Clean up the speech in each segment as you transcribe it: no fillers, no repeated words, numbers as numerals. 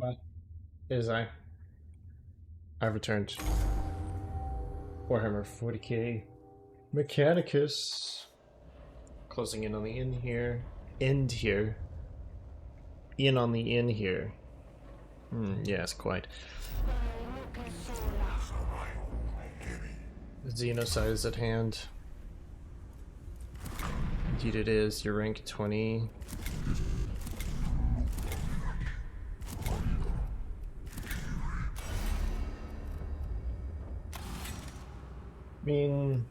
What? Is I've returned. Warhammer 40k. Mechanicus. Closing in on the end here. End here. In on the in here. Yes, quite. Xenocide is at hand. Indeed it is. You're rank 20. I mean,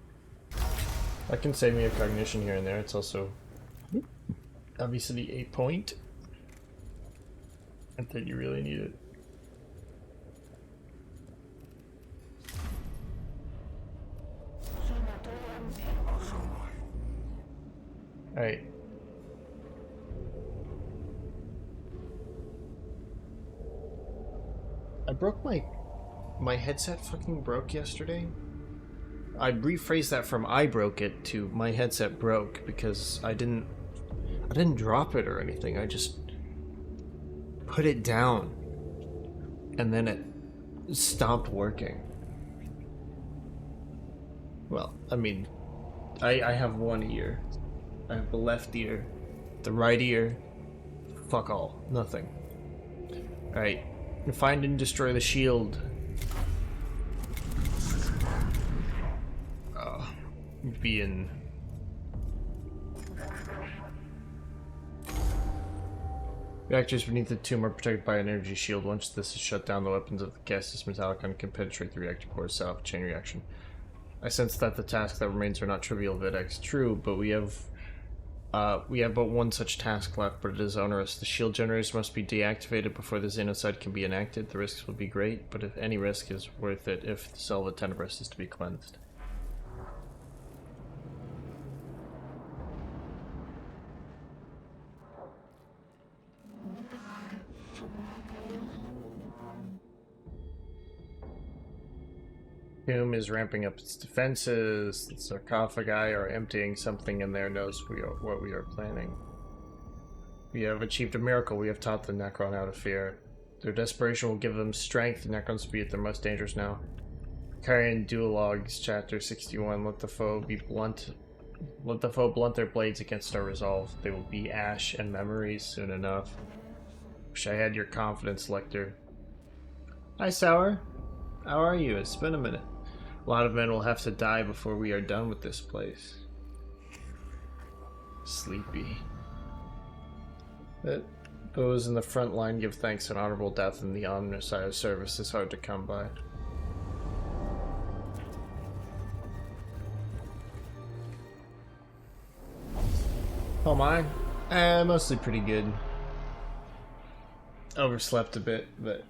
I can save me a cognition here and there. It's also obviously a point. Not that you really need it. Alright. I broke my headset fucking broke yesterday. I rephrased that from I broke it to my headset broke because I didn't drop it or anything. I just put it down and then it stopped working. Well, I mean, I have one ear. I have the left ear. The right ear, fuck all. Nothing. Alright. Find and destroy the shield. Being reactors beneath the tomb are protected by an energy shield. Once this is shut down, the weapons of the gaseous metallicon can penetrate the reactor cores, set off a chain reaction. I sense that the tasks that remains are not trivial, Videx. True, but we have but one such task left, but it is onerous. The shield generators must be deactivated before the Xenocide can be enacted. The risks will be great, but if any risk is worth it if the Cell of the Tenebris is to be cleansed. Tomb is ramping up its defenses. The sarcophagi are emptying. Something in there knows what we are planning. We have achieved a miracle. We have taught the Necron how to fear. Their desperation will give them strength. The Necrons will be at their most dangerous now. Carrion Duologues, Chapter 61. Let the foe be blunt. Let the foe blunt their blades against our resolve. They will be ash and memories soon enough. Wish I had your confidence, Lecter. Hi, Sour. How are you? It's been a minute. A lot of men will have to die before we are done with this place. Sleepy. Those in the front line give thanks an honorable death, and the ominous side of service is hard to come by. Oh my. Mostly pretty good. Overslept a bit, but...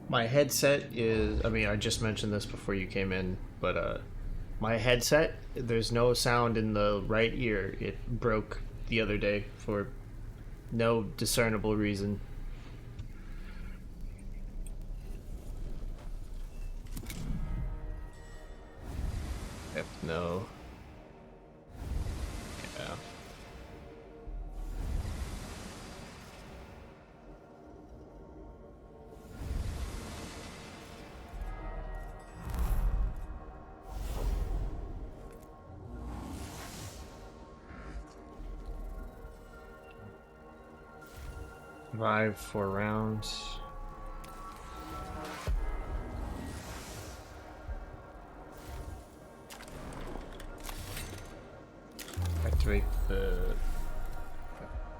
My headset is, I mean, I just mentioned this before you came in, but my headset, there's no sound in the right ear. It broke the other day for no discernible reason. Yep, no. Yeah. Survive 4 rounds. Activate the...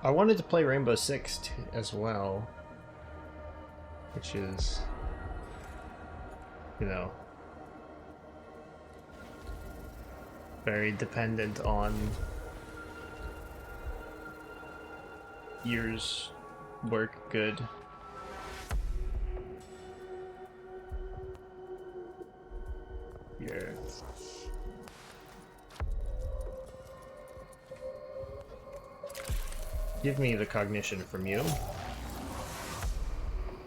I wanted to play Rainbow Six as well, which is, you know, very dependent on years work good. Here. Give me the cognition from you.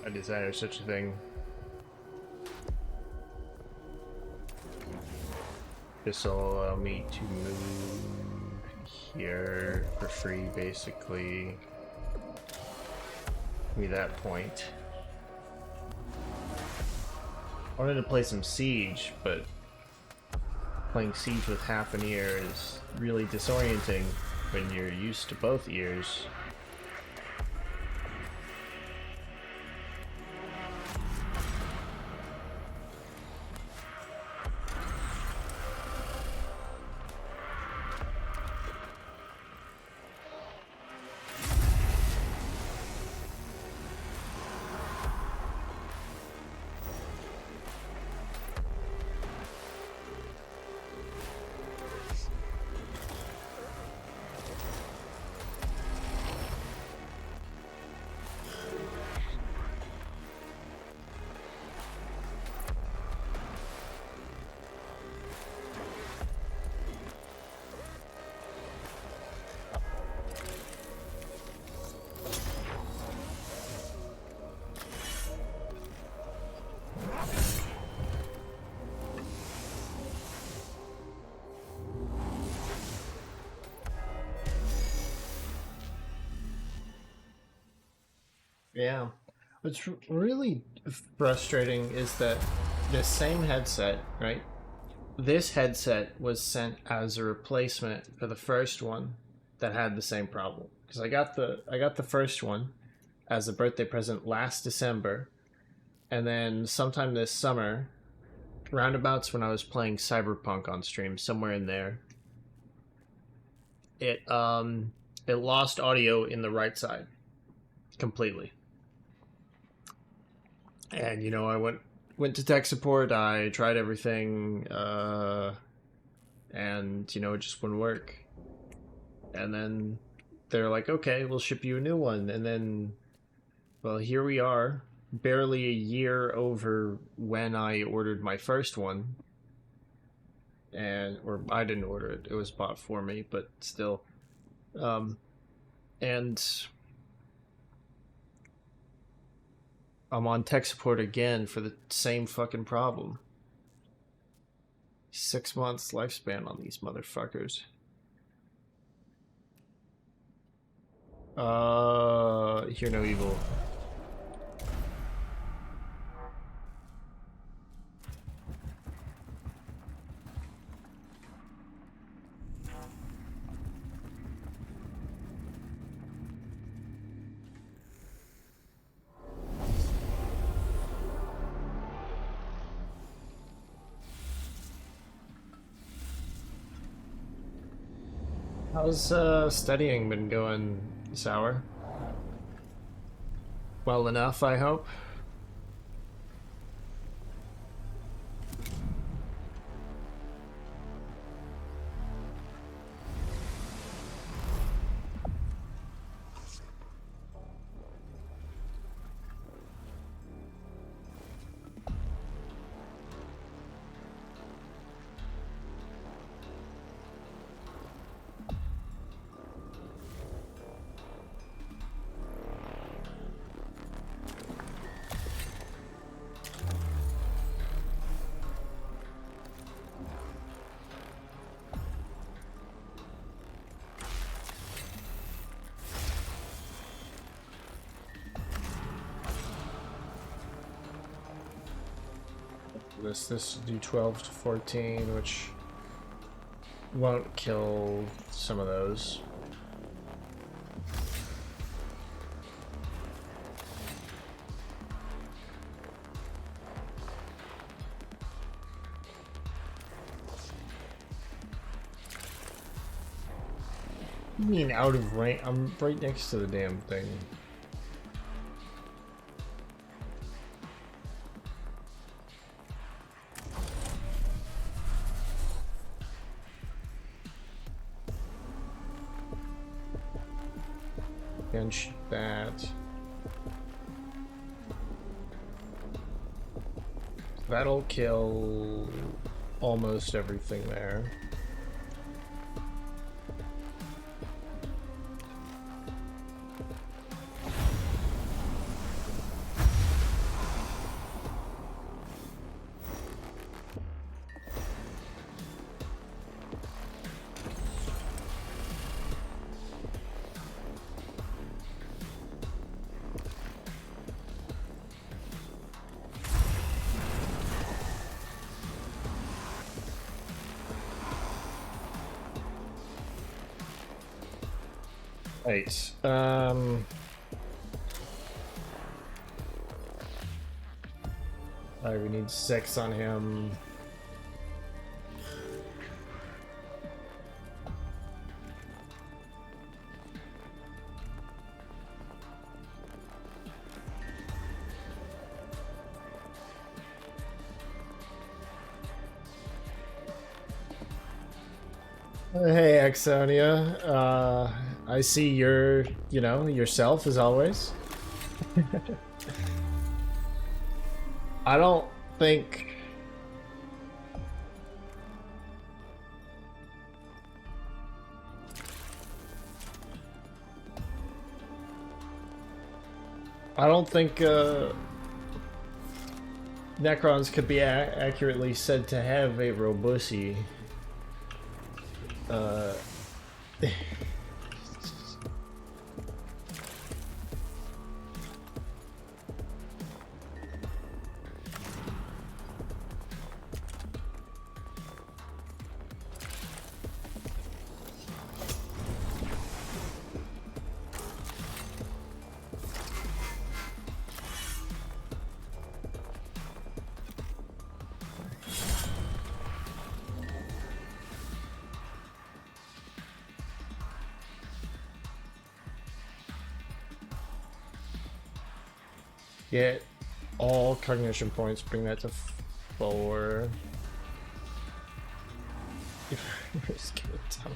I desire such a thing. This will allow me to move here for free, basically. me that point. I wanted to play some Siege, but playing Siege with half an ear is really disorienting when you're used to both ears. Yeah. What's really frustrating is that this same headset, right? This headset was sent as a replacement for the first one that had the same problem. Because I got the first one as a birthday present last December, and then sometime this summer, roundabouts when I was playing Cyberpunk on stream, somewhere in there, it lost audio in the right side completely. And you know, I went to tech support. I tried everything, and you know, it just wouldn't work. And then they're like, "Okay, we'll ship you a new one." And then, well, here we are, barely a year over when I ordered my first one, or I didn't order it; it was bought for me, but still, and I'm on tech support again for the same fucking problem. 6 months lifespan on these motherfuckers. Hear no evil. How's studying been going, Sour? Well enough, I hope. This do 12 to 14, which won't kill some of those. I mean, out of range? I'm right next to the damn thing. Shoot that. That'll kill almost everything there. Right. Alright, we need 6 on him. Hey, Axonia. I see you're, yourself as always. I don't think... Necrons could be accurately said to have a robusti. Get all cognition points, bring that to 4. Just give it time.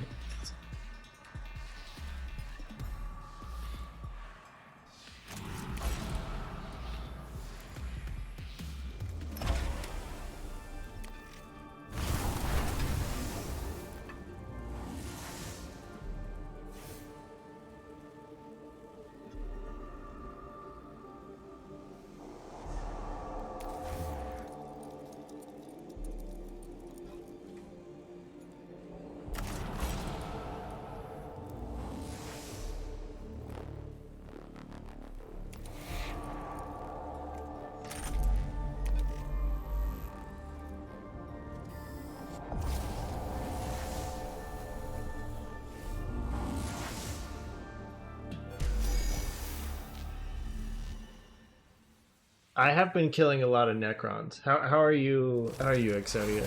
I have been killing a lot of Necrons. How are you? How are you, Exodia?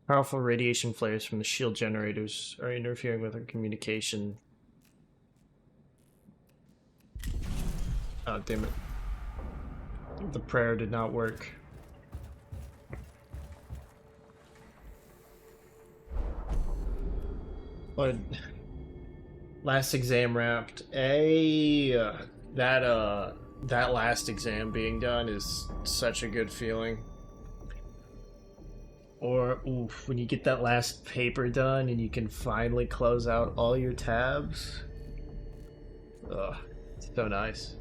Powerful radiation flares from the shield generators are interfering with our communication. Oh, damn it. The prayer did not work. But last exam wrapped. That last exam being done is such a good feeling. Or, oof, when you get that last paper done and you can finally close out all your tabs. Ugh, it's so nice.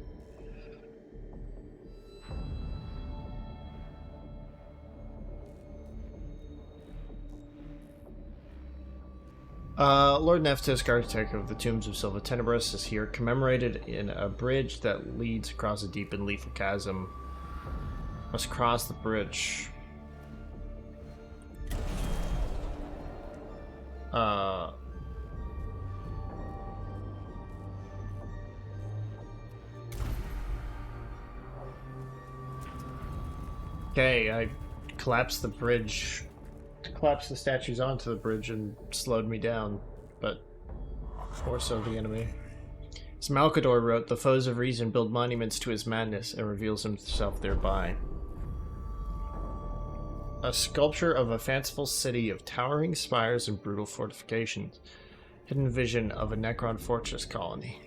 Lord Nephthys, architect of the Tombs of Silva Tenebris, is here, commemorated in a bridge that leads across a deep and lethal chasm. Must cross the bridge. Okay, I collapsed the bridge. Collapsed the statues onto the bridge and slowed me down, but more so the enemy. As Malkador wrote, the foes of reason build monuments to his madness and reveals himself thereby. A sculpture of a fanciful city of towering spires and brutal fortifications. Hidden vision of a Necron fortress colony.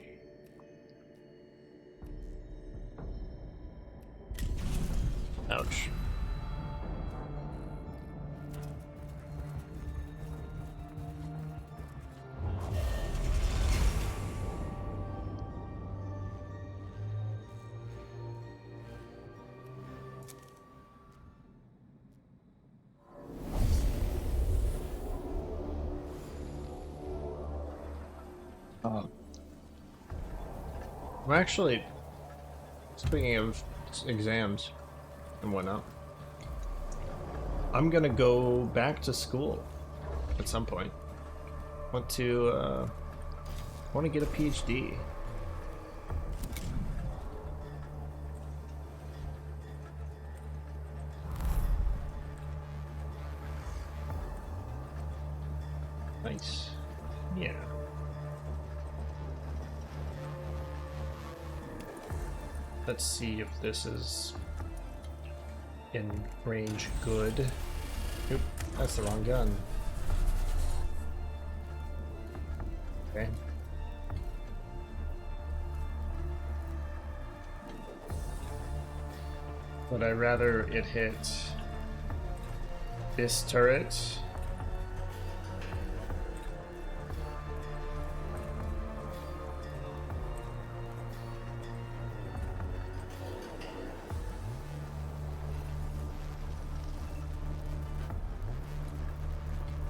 Ouch. I'm actually, speaking of exams and whatnot, I'm gonna go back to school at some point. Want to get a PhD. Nice. Yeah. Let's see if this is in range good. Oop, that's the wrong gun. Okay. Would I rather it hit this turret?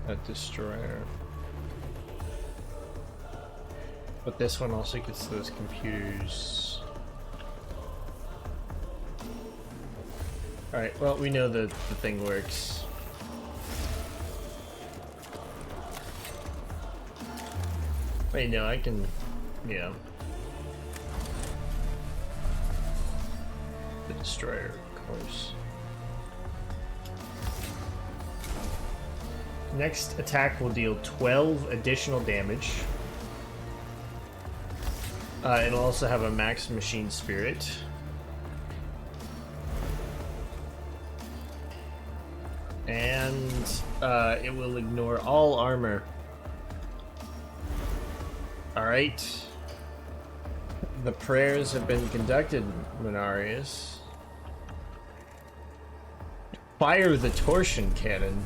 That destroyer. But this one also gets those computers. Alright, well, we know that the thing works. Wait, no, I can... yeah. The destroyer, of course. Next attack will deal 12 additional damage. It'll also have a max machine spirit. And it will ignore all armor. Alright. The prayers have been conducted, Minarius. Fire the torsion cannon.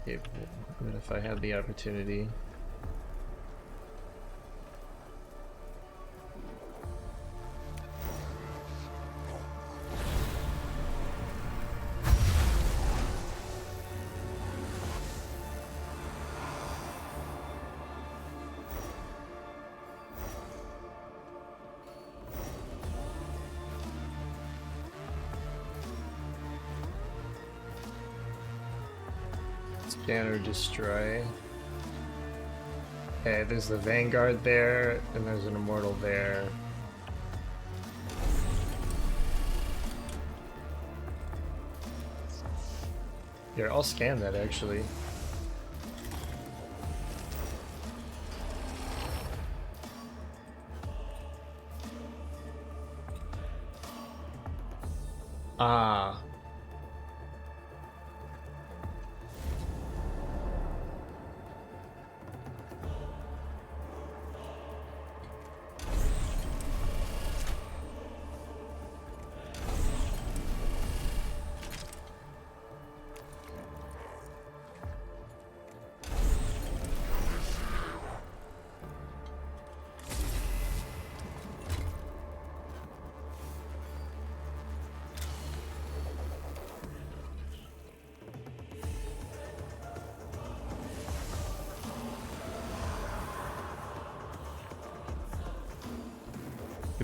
If I had the opportunity. Scanner destroy. Okay, there's the Vanguard there, and there's an Immortal there. Here, I'll scan that actually. Ah.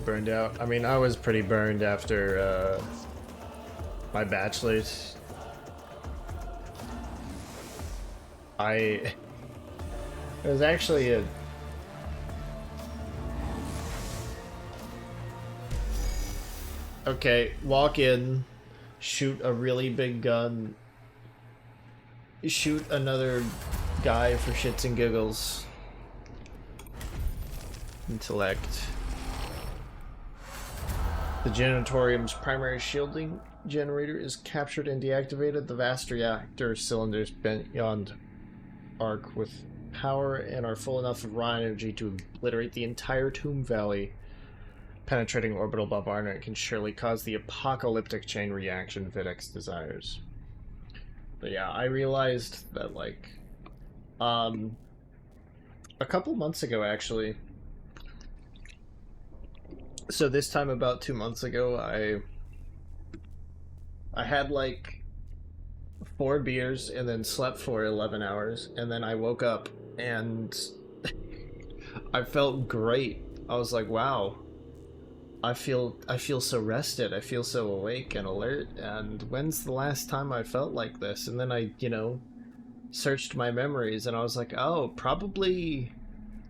Burned out. I mean, I was pretty burned after my bachelor's. It was actually a okay, walk in, shoot a really big gun, shoot another guy for shits and giggles. Intellect. The Janitorium's primary shielding generator is captured and deactivated. The vast reactor cylinders bent beyond arc with power and are full enough of raw energy to obliterate the entire Tomb Valley. Penetrating orbital bombardment can surely cause the apocalyptic chain reaction Videx desires. But yeah, I realized that, like, a couple months ago, actually. So this time about 2 months ago, I had like 4 beers and then slept for 11 hours, and then I woke up and I felt great. I was like, wow, I feel so rested. I feel so awake and alert. And when's the last time I felt like this? And then I, searched my memories and I was like, oh, probably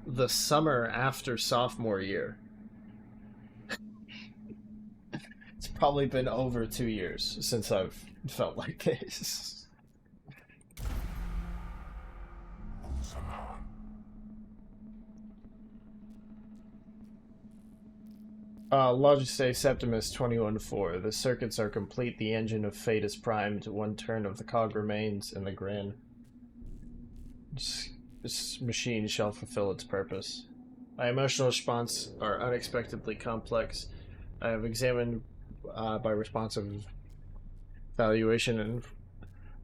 the summer after sophomore year. It's probably been over 2 years since I've felt like this. Logistay Septimus 21-4. The circuits are complete, the engine of fate is primed, one turn of the cog remains, and the grin. This machine shall fulfill its purpose. My emotional response are unexpectedly complex. I have examined by responsive valuation and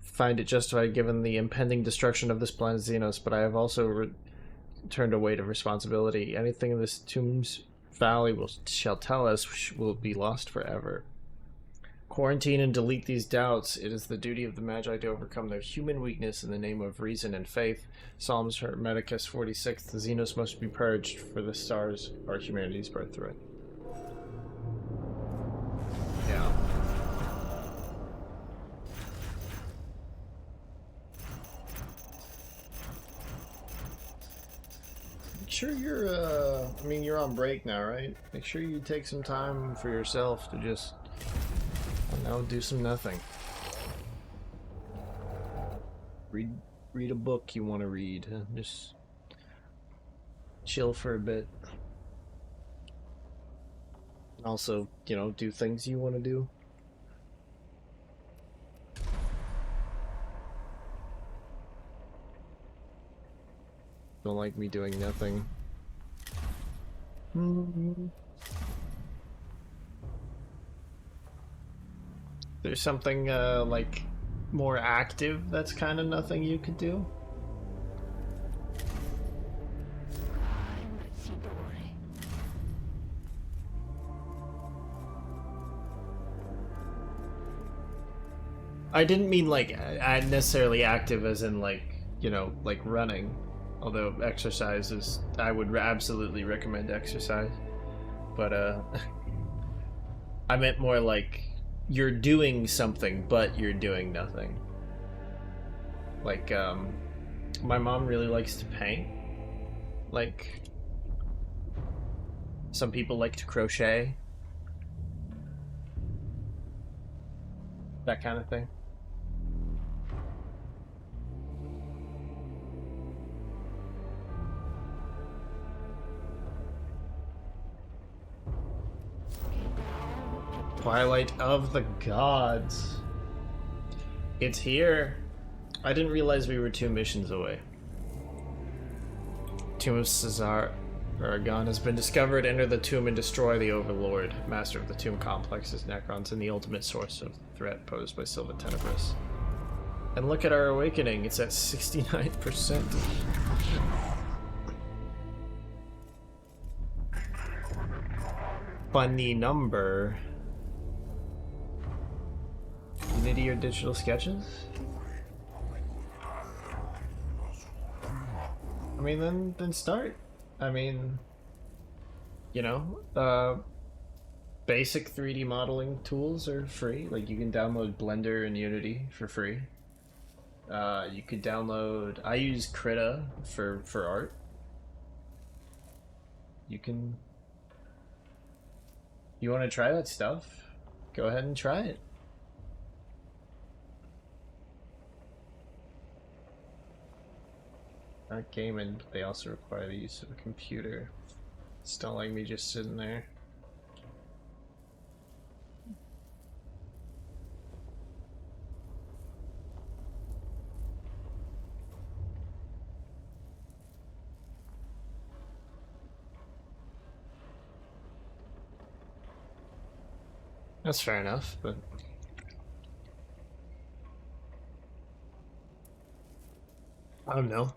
find it justified given the impending destruction of this planet Xenos, but I have also turned away to responsibility. Anything in this tomb's valley shall tell us will be lost forever. Quarantine and delete these doubts. It is the duty of the Magi to overcome their human weakness in the name of reason and faith. Psalms Mechanicus 46. The Xenos must be purged, for the stars are humanity's birthright. Yeah. Make sure you're, I mean, you're on break now, right? Make sure you take some time for yourself to just, do some nothing. Read a book you want to read. Just chill for a bit. Also, do things you want to do. Don't like me doing nothing. There's something, like, more active that's kind of nothing you could do? I didn't mean, like, necessarily active as in, like, like running. Although exercise is... I would absolutely recommend exercise. But, I meant more like... you're doing something, but you're doing nothing. Like, my mom really likes to paint. Like, some people like to crochet. That kind of thing. Twilight of the Gods. It's here. I didn't realize we were 2 missions away. Tomb of Cesar Aragon has been discovered. Enter the tomb and destroy the Overlord, master of the tomb complexes, Necrons, and the ultimate source of threat posed by Silva Tenebris. And look at our awakening. It's at 69%. Funny number. Unity or digital sketches? I mean, then start. I mean, basic 3D modeling tools are free. Like, you can download Blender and Unity for free. You could download... I use Krita for art. You can... You want to try that stuff? Go ahead and try it. Not gaming, but they also require the use of a computer. It's not like me just sitting there. That's fair enough, but... I don't know.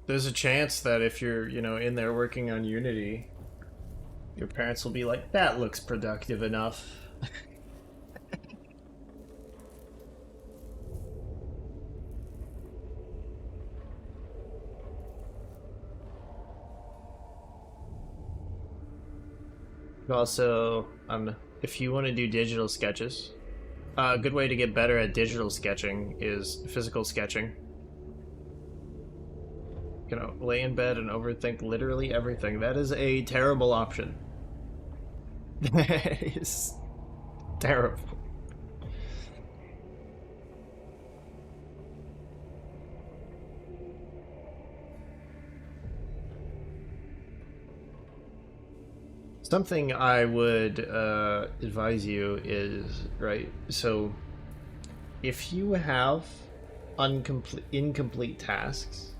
There's a chance that if you're, in there working on Unity, your parents will be like, that looks productive enough. Also, if you want to do digital sketches, a good way to get better at digital sketching is physical sketching. You know, lay in bed and overthink literally everything. That is a terrible option. That is terrible. Something I would advise you is, right, so if you have incomplete tasks,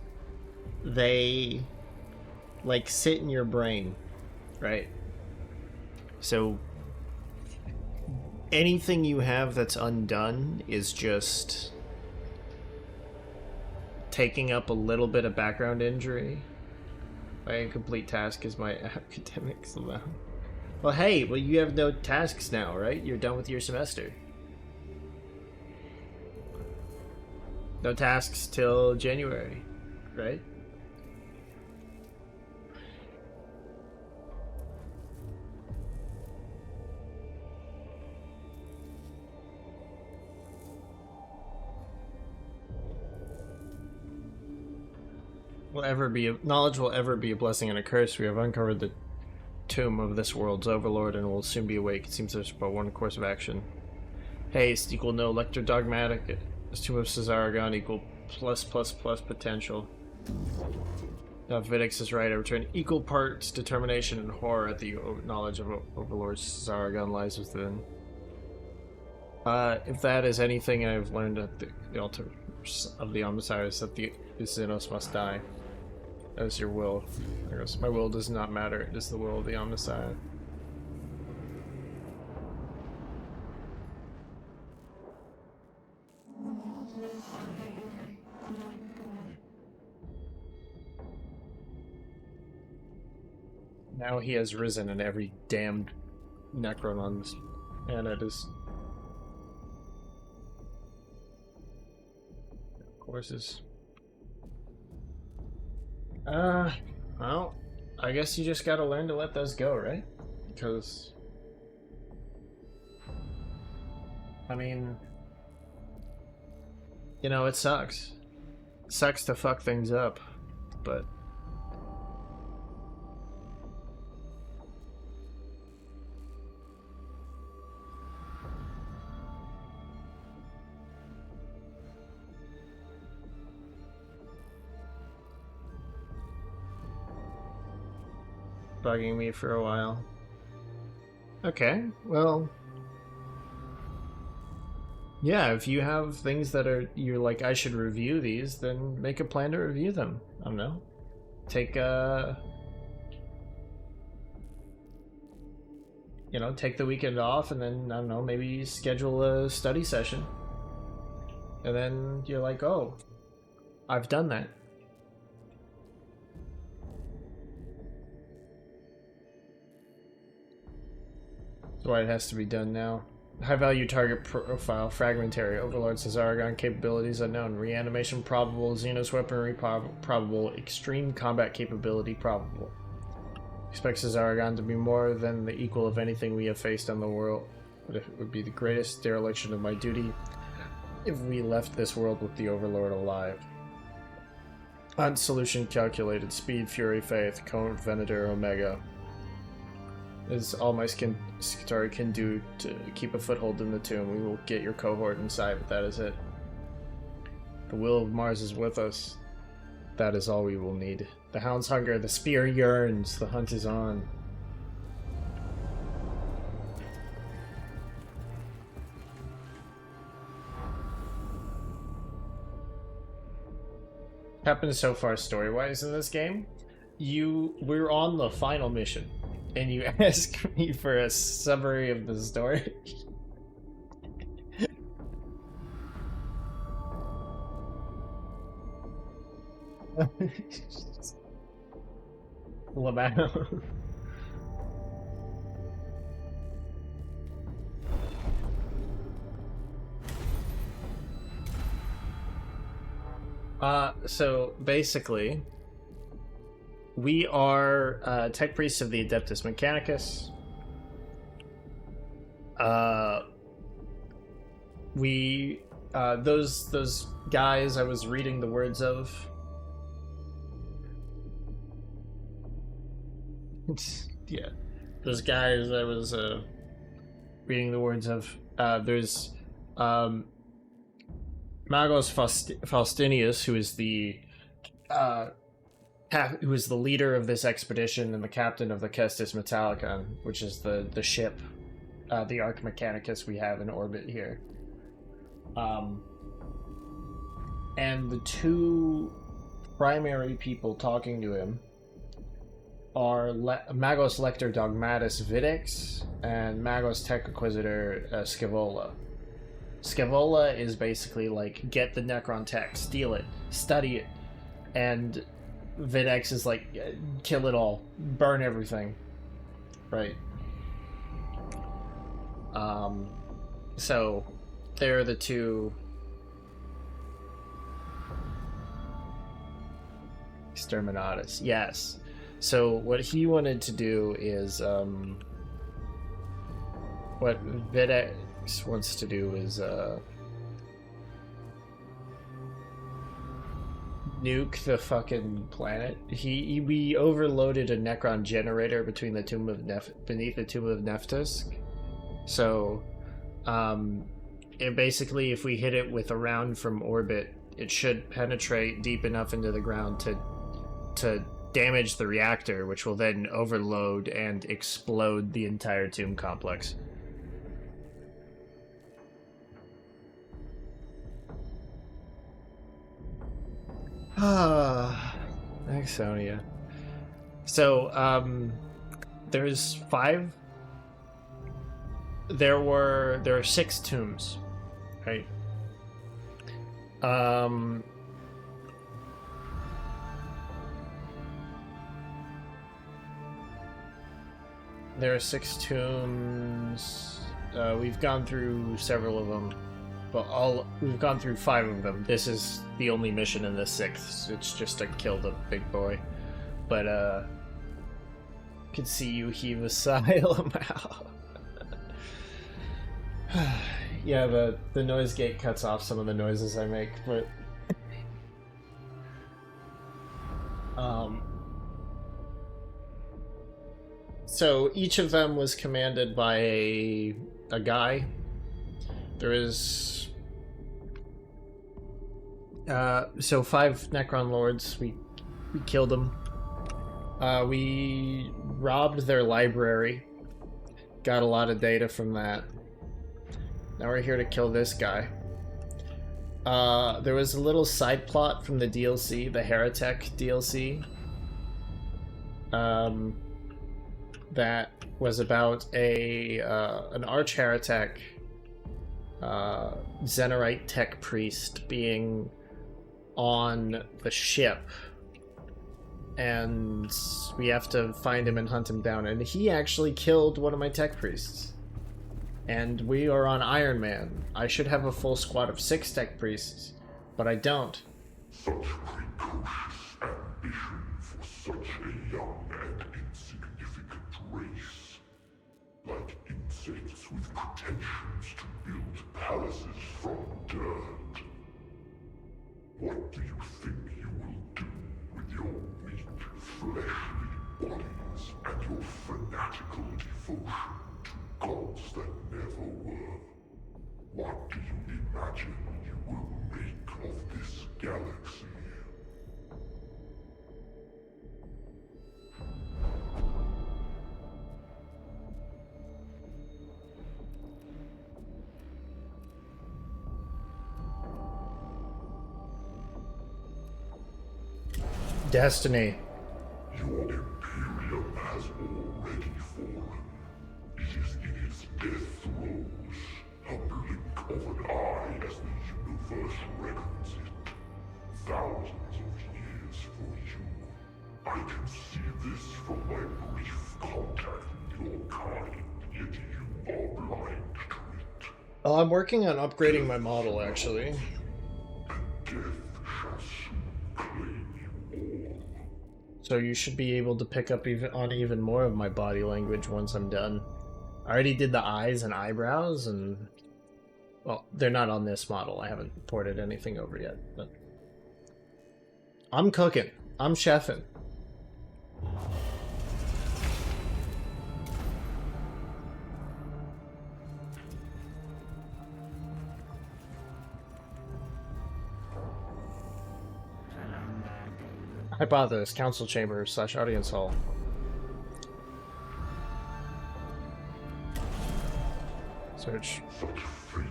they like sit in your brain, right? So anything you have that's undone is just taking up a little bit of background injury. My incomplete task is my academics alone. Well, hey, you have no tasks now, right? You're done with your semester. No tasks till January, right? Knowledge will ever be a blessing and a curse. We have uncovered the tomb of this world's overlord and will soon be awake. It seems there's but one course of action. Haste equal no lector dogmatic. This tomb of Cesaragon equal plus potential. Now Vidix is right. I return equal parts determination and horror at the knowledge of overlord Cesaragon lies within. If that is anything I've learned at the altar of the Omnissiah, that the Xenos must die. That is your will. I guess my will does not matter. It is the will of the Omnissiah. Now he has risen in every damned Necron on this planet is... Courses. Well, I guess you just gotta learn to let those go, right? Because... I mean... You know, it sucks. It sucks to fuck things up, but... bugging me for a while. Okay, well... Yeah, if you have things that you're like, I should review these, then make a plan to review them. I don't know. Take you know, take the weekend off and then, I don't know, maybe schedule a study session. And then you're like, oh, I've done that. That's why it has to be done now. High value target profile, fragmentary, Overlord Cesaragon capabilities unknown, reanimation probable, Xenos weaponry probable, extreme combat capability probable. Expect Cesaragon to be more than the equal of anything we have faced on the world, but it would be the greatest dereliction of my duty if we left this world with the Overlord alive. On solution calculated, speed, fury, faith, cone, Venator, Omega. Is all my Skitari can do to keep a foothold in the tomb. We will get your cohort inside, but that is it. The will of Mars is with us. That is all we will need. The hound's hunger, the spear yearns, the hunt is on. Happened so far story-wise in this game. We're on the final mission. And you ask me for a summary of the story? Lamau. So basically... We are tech priests of the Adeptus Mechanicus. Those guys I was reading the words of. Yeah, those guys I was reading the words of. There's Magos Faustinius, who is the leader of this expedition and the captain of the Kestis Metallicon, which is the ship, the Arc Mechanicus we have in orbit here. And the two primary people talking to him are Magos Lector Dogmatus Videx and Magos Tech Inquisitor Scaevola. Scaevola is basically like, get the Necron tech, steal it, study it, and Videx is like, kill it all, burn everything. Right. So they're the two Exterminatus, yes. So what he wanted to do is, what Videx wants to do is, nuke the fucking planet. We overloaded a Necron generator between the beneath the Tomb of Neftisk. So, it basically, if we hit it with a round from orbit, it should penetrate deep enough into the ground to damage the reactor, which will then overload and explode the entire tomb complex. Thanks, Sonia. So, there's 5. There are 6 tombs, right? There are 6 tombs. We've gone through several of them. Well, we've gone through 5 of them. This is the only mission in the 6th. It's just to kill the big boy. But, could see you heave a sigh out. Yeah, the noise gate cuts off some of the noises I make, but... So each of them was commanded by a guy. There is... so 5 Necron Lords, we killed them. We robbed their library. Got a lot of data from that. Now we're here to kill this guy. There was a little side plot from the DLC, the Heretic DLC. That was about an arch heretic, Zenorite tech priest being on the ship, and we have to find him and hunt him down. And he actually killed one of my tech priests. And we are on Iron Man. I should have a full squad of 6 tech priests, but I don't. Such precocious ambition for such a young and insignificant race. Like insects with pretensions to build palaces from dirt. What do you think you will do with your weak, fleshly bodies and your fanatical devotion to gods that never were? What do you imagine you will make of this galaxy? Destiny. Your Imperium has already fallen. It is in its death throes, a blink of an eye as the universe reckons it. Thousands of years for you. I can see this from my brief contact with your kind, yet you are blind to it. Oh, I'm working on upgrading my model, actually. And death shall soon claim you all. So you should be able to pick up even more of my body language once I'm done. I already did the eyes and eyebrows, and well, they're not on this model. I haven't ported anything over yet, but I'm cooking. I'm chefing. Hypothesis, council chamber / audience hall. Search. Such fatal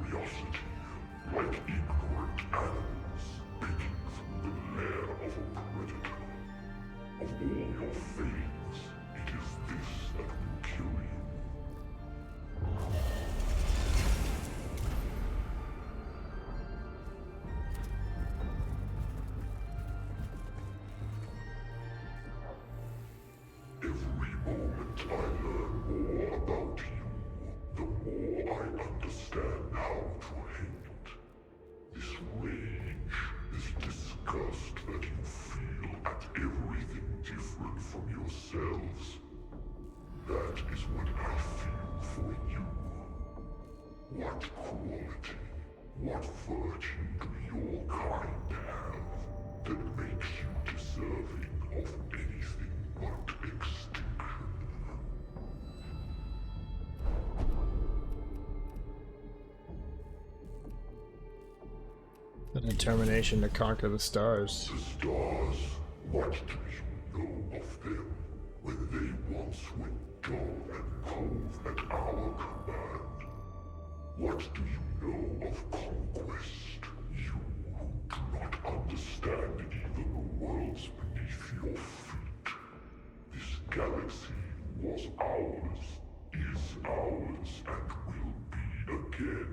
curiosity, like ignorant animals peeking through the lair of a predator. Of all your failings, it is this that will kill you. Every moment I learn more about you, the more I understand how to hate. This rage, this disgust that you feel at everything different from yourselves. That is what I feel for you. What quality, what virtue do your kind have that makes you deserving of anything but extinction? The determination to conquer the stars. The stars, what do you know of them when they once went dull and cold at our command? What do you know of conquest, you who do not understand even the worlds beneath your feet? This galaxy was ours, is ours, and will be again.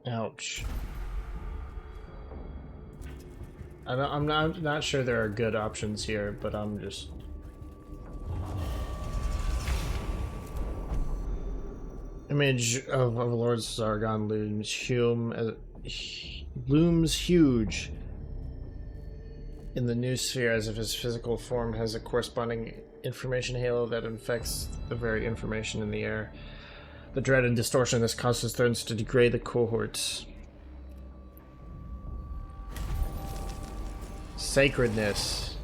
Ouch. I'm not sure there are good options here, but I'm just... Image of Lord Zargon looms huge in the new sphere, as if his physical form has a corresponding information halo that infects the very information in the air. The dread and distortion of this causes threatens to degrade the cohorts. Sacredness.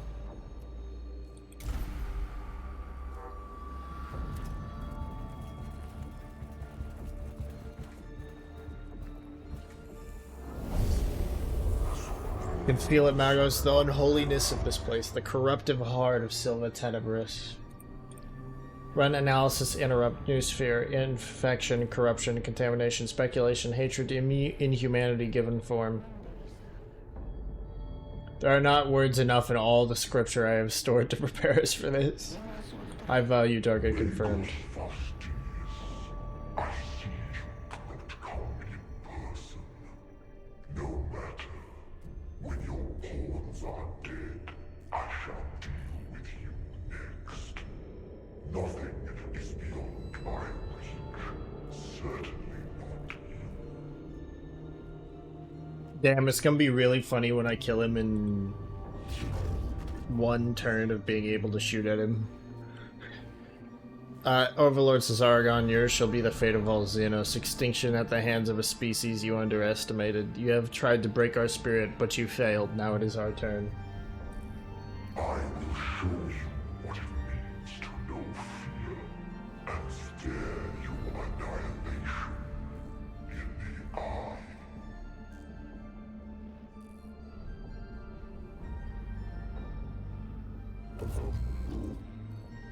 You can feel it, Magos, the unholiness of this place, the corruptive heart of Silva Tenebris. Run analysis, interrupt, new sphere, infection, corruption, contamination, speculation, hatred, inhumanity given form. There are not words enough in all the scripture I have stored to prepare us for this. I value target confirmed. I see you do not come in person. No matter. When your pawns are dead, I shall deal with you next. Nothing is beyond my reach. Certainly not you. Damn, it's gonna be really funny when I kill him in one turn of being able to shoot at him. Overlord Cesaragon, yours shall be the fate of all Xenos, extinction at the hands of a species you underestimated. You have tried to break our spirit, but you failed. Now it is our turn. I will show you what it means to know fear, and stare your annihilation in the eye.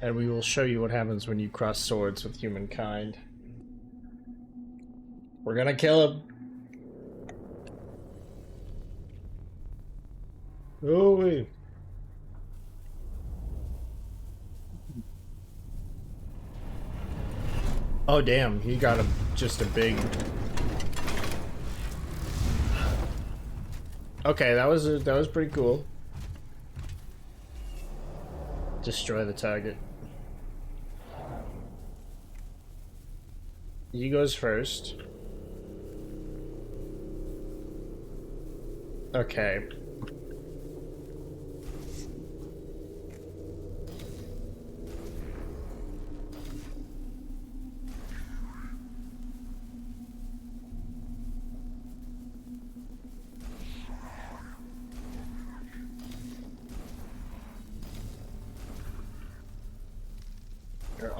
And we will show you what happens when you cross swords with humankind. We're gonna kill him. Oh wait. Oh damn, he got just a big... Okay, that was pretty cool. Destroy the target. He goes first. Okay.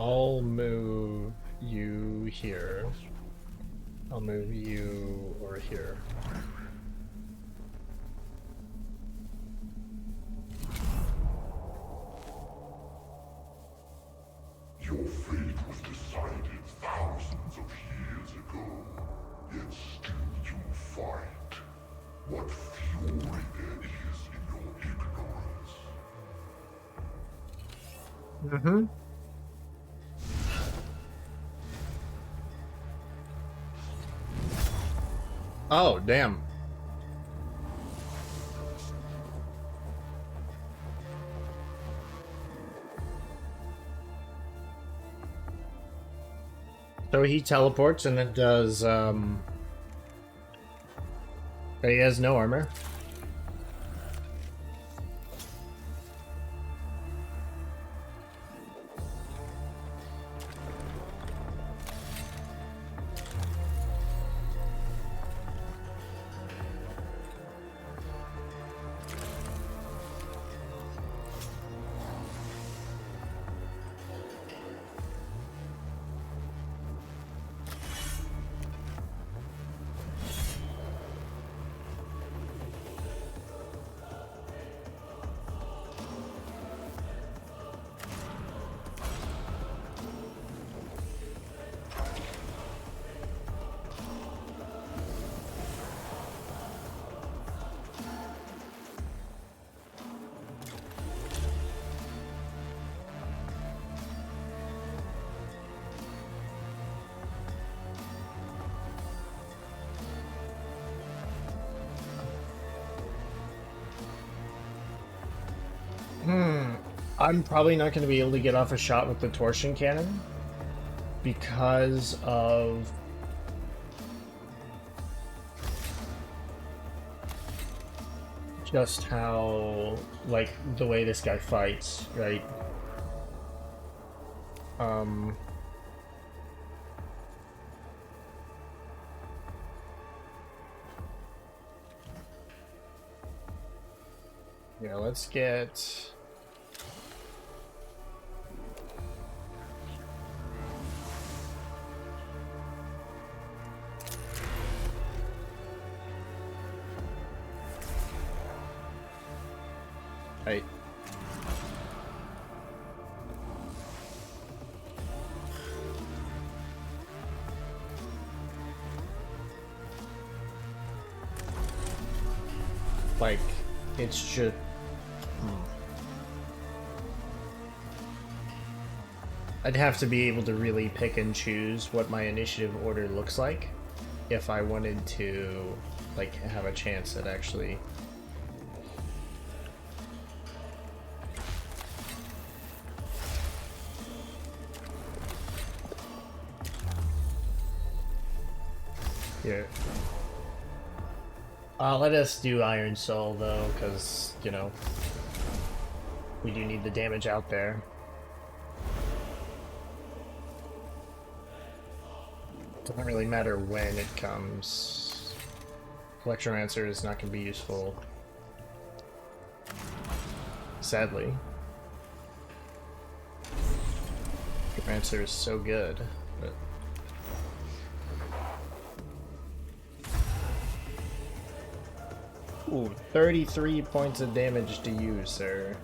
I'll move you here. I'll move you over here. Your fate was decided thousands of years ago, yet still you fight. What fury there is in your ignorance. Mm-hmm. Oh, damn. So he teleports and it does, he has no armor. I'm probably not going to be able to get off a shot with the torsion cannon because of just how, like, the way this guy fights, right? Yeah, let's get... Right. Like, it's just... I'd have to be able to really pick and choose what my initiative order looks like if I wanted to, like, have a chance at actually... Here. Let us do Iron Soul, though, because, you know, we do need the damage out there. Doesn't really matter when it comes. Electromancer is not going to be useful. Sadly. Electromancer is so good, but... Ooh, 33 points of damage to you, sir.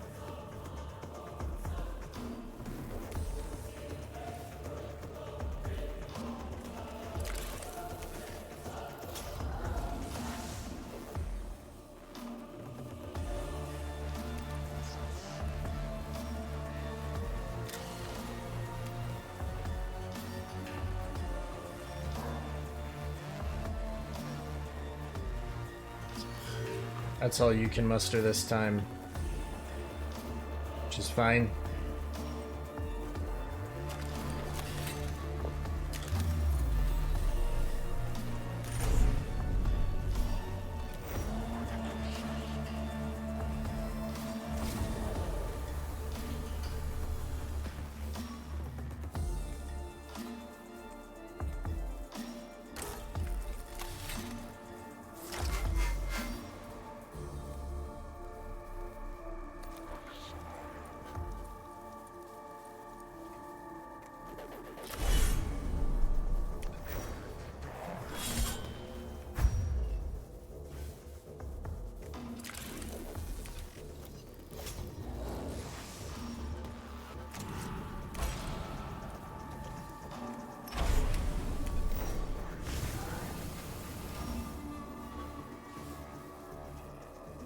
That's all you can muster this time. Which is fine.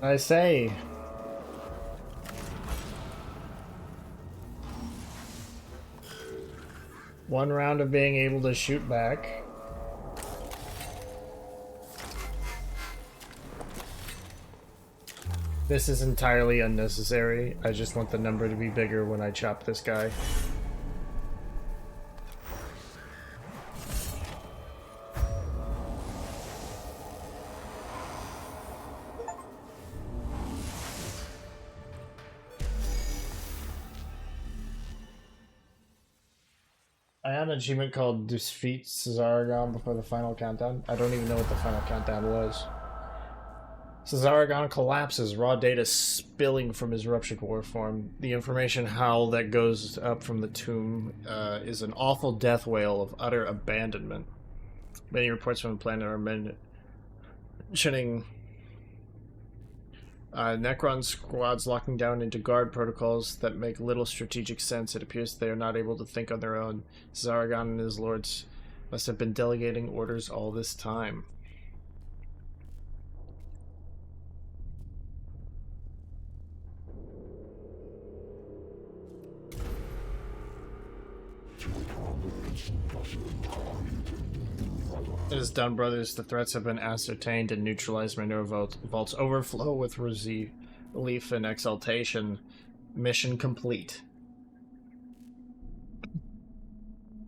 I say. One round of being able to shoot back. This is entirely unnecessary. I just want the number to be bigger when I chop this guy. I had an achievement called Defeat Cesaragon before the final countdown. I don't even know what the final countdown was. Cesaragon collapses, raw data spilling from his ruptured war form. The information howl that goes up from the tomb is an awful death wail of utter abandonment. Many reports from the planet are mentioning Necron squads locking down into guard protocols that make little strategic sense. It appears they are not able to think on their own. Cesaragon and his lords must have been delegating orders all this time. It is done, brothers. The threats have been ascertained and neutralized. Minerva vaults overflow with relief and exaltation. Mission complete.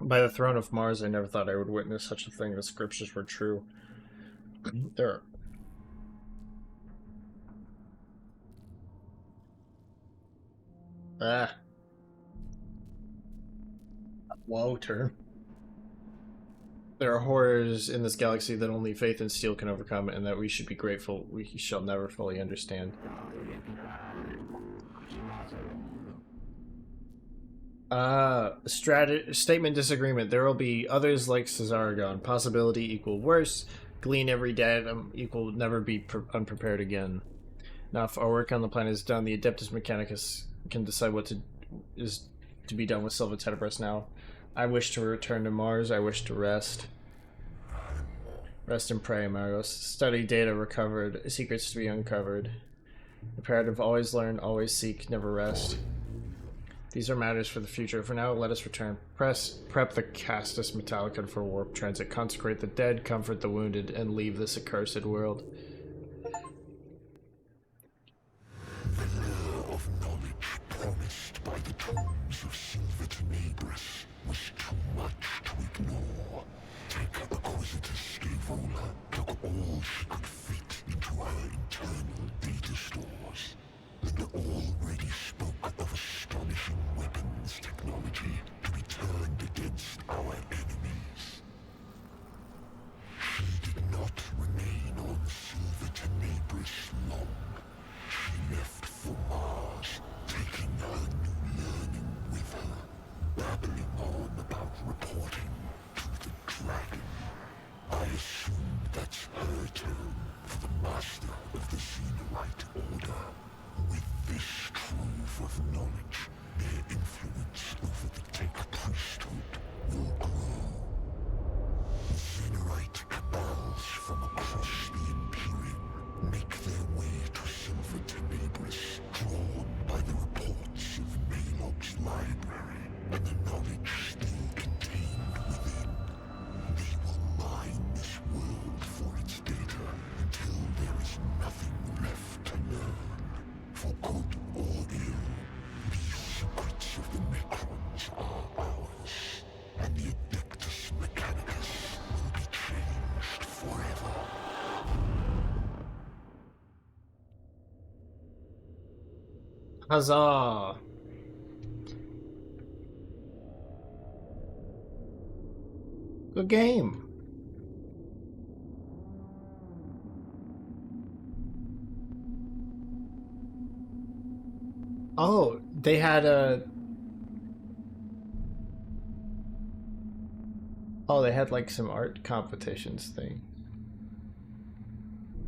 By the throne of Mars, I never thought I would witness such a thing. The scriptures were true. There. Whoa, turn. There are horrors in this galaxy that only faith and steel can overcome, and that we should be grateful we shall never fully understand. Statement disagreement. There will be others like Cesaragon. Possibility equal worse. Glean every datum equal never be unprepared again. Now, if our work on the planet is done, the Adeptus Mechanicus can decide what is to be done with Silva Tenebris now. I wish to return to Mars. I wish to rest. Rest and pray, Margos. Study data recovered. Secrets to be uncovered. Imperative: always learn, always seek, never rest. These are matters for the future. For now, let us return. Prep the Castus Metallicon for warp transit. Consecrate the dead, comfort the wounded, and leave this accursed world. The lure of knowledge promised by the tombs of Silva Tenebris was too much to ignore. Take Acquisitor Scaevola took all she could fit into her internal data stores, and already spoke of astonishing weapons technology to be turned against our enemies. She did not remain on Silva Tenebris long. She left for Mars, taking her new learning with her, babbling on about reporting to the dragon. I assume that's her turn for the master of the Xenorite Order. With this trove of knowledge, their influence over the Tech priesthood will grow. Xenorite cabals from across the Imperium make their way to Silva Tenebris, drawn by the reports of Malog's library and the knowledge still contained within. They will mine this world for its data until there is nothing left to learn. For good or ill, these secrets of the Necrons are ours, and the Adeptus Mechanicus will be changed forever. Huzzah! Good game. Oh, they had a... Oh, they had like some art competitions thing.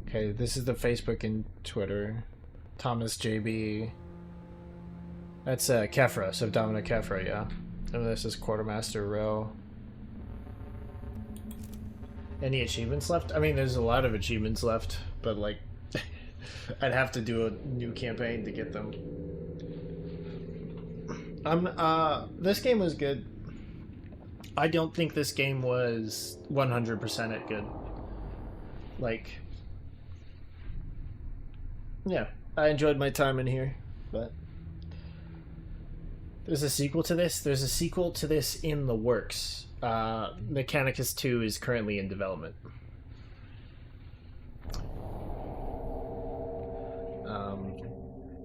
Okay, this is the Facebook and Twitter. Thomas JB. That's Kefra, so Dominic Kefra, yeah. And this is Quartermaster Row. Any achievements left? I mean, there's a lot of achievements left, but like, I'd have to do a new campaign to get them. This game was good. I don't think this game was 100% it good. Like, yeah, I enjoyed my time in here, but there's a sequel to this. There's a sequel to this in the works. Mechanicus 2 is currently in development.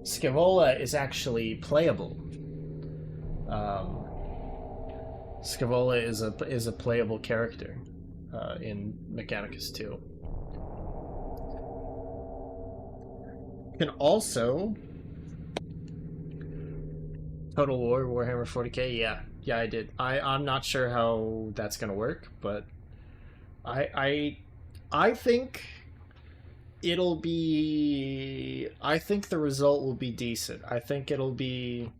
Scaevola is actually playable. Scaevola is a playable character in Mechanicus 2. You can also Total War Warhammer 40k. Yeah, I did. I'm not sure how that's gonna work, but I think it'll be. I think the result will be decent. I think it'll be.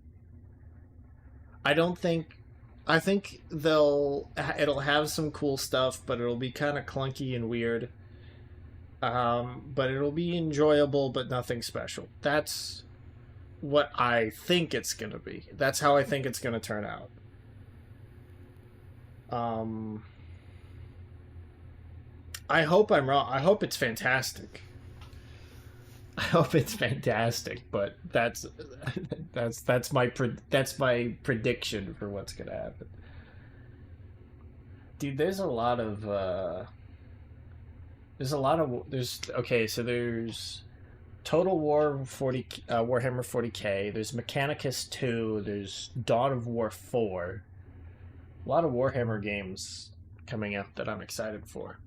I don't think. I think it'll have some cool stuff, but it'll be kind of clunky and weird. But it'll be enjoyable, but nothing special. That's what I think it's gonna be. That's how I think it's gonna turn out. I hope I'm wrong. I hope it's fantastic. I hope it's fantastic, but that's my prediction for what's gonna happen. Dude, there's okay, so there's Total War 40 Warhammer 40k, there's Mechanicus 2, there's Dawn of War 4. A lot of Warhammer games coming out that I'm excited for.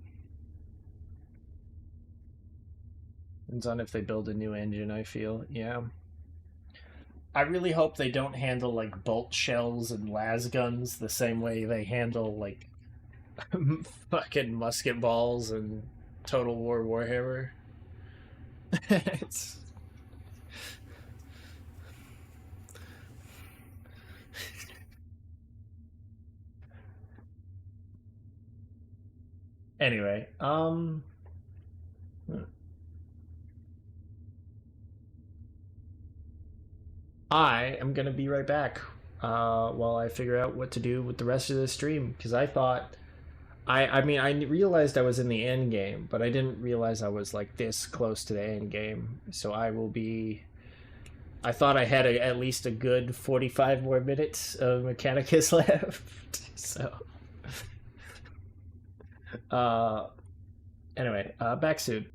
Depends on if they build a new engine, I feel. Yeah. I really hope they don't handle like bolt shells and las guns the same way they handle like fucking musket balls and Total War Warhammer. It's anyway, I am gonna be right back while I figure out what to do with the rest of the stream because I thought I mean I realized I was in the end game, but I didn't realize I was like this close to the end game. So I will be. I thought I had at least a good 45 more minutes of Mechanicus left. So, uh, anyway, back soon.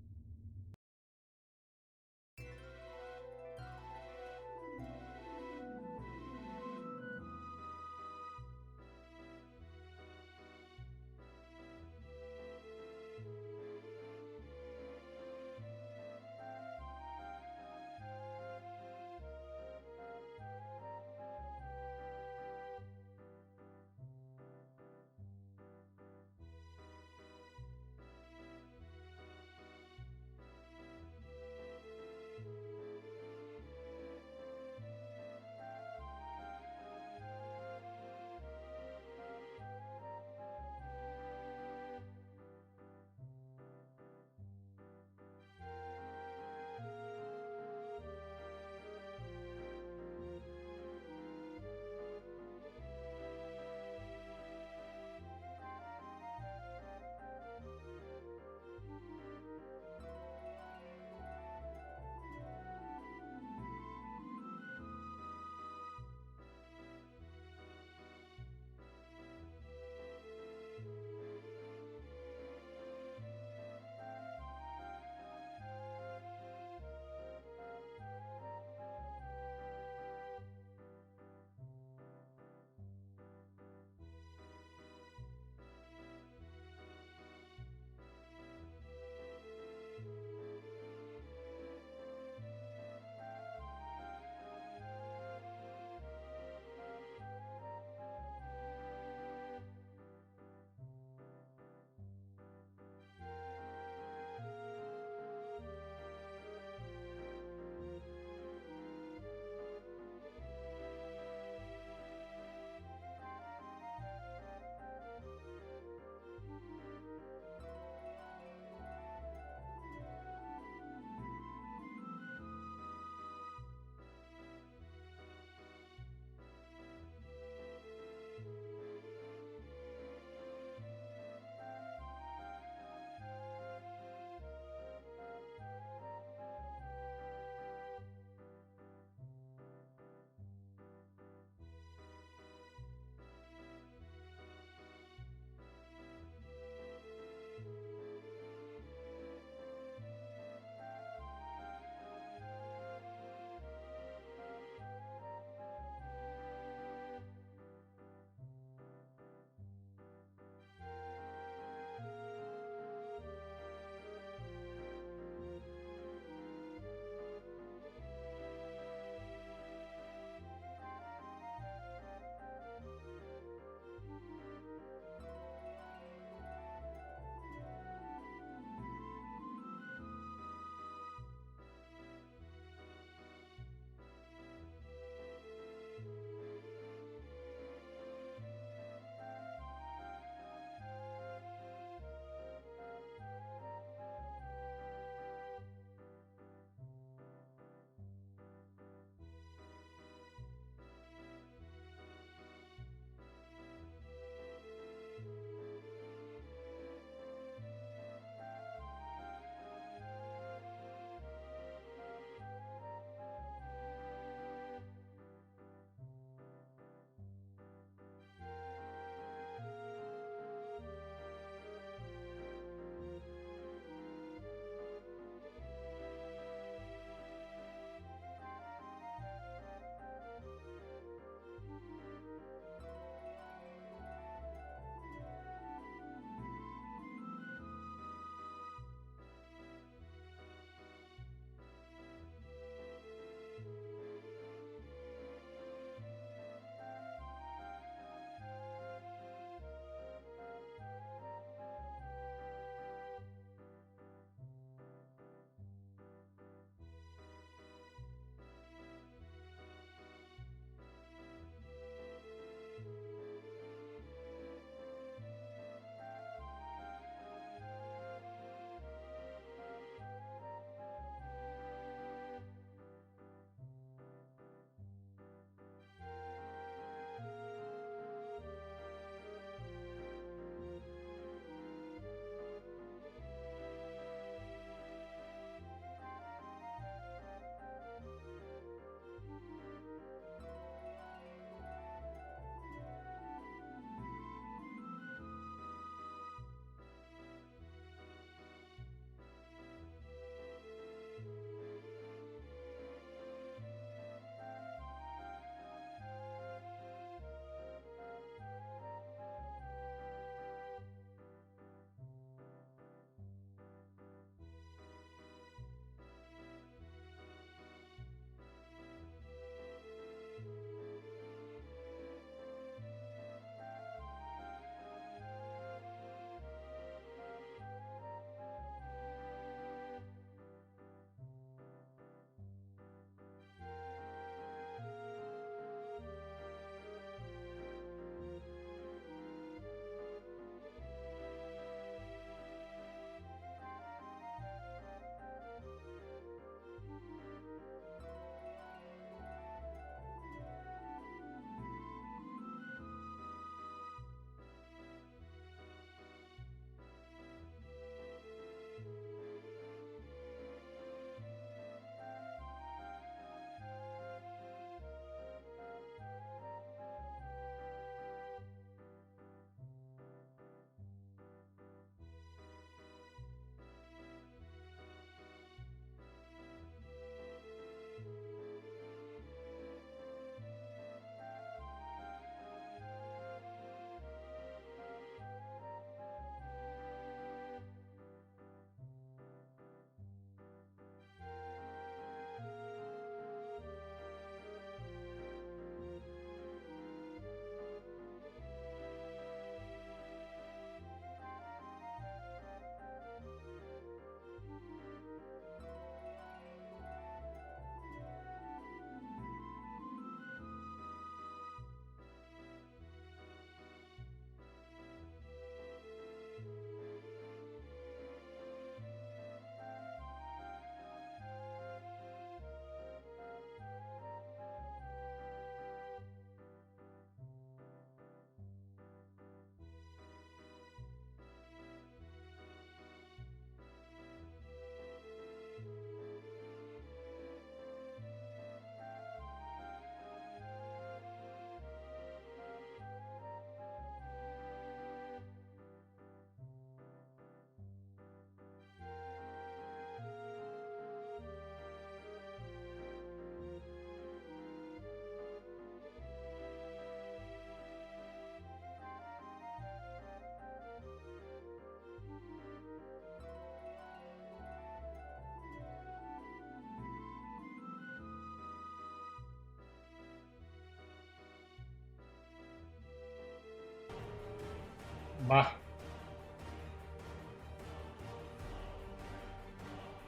Ah.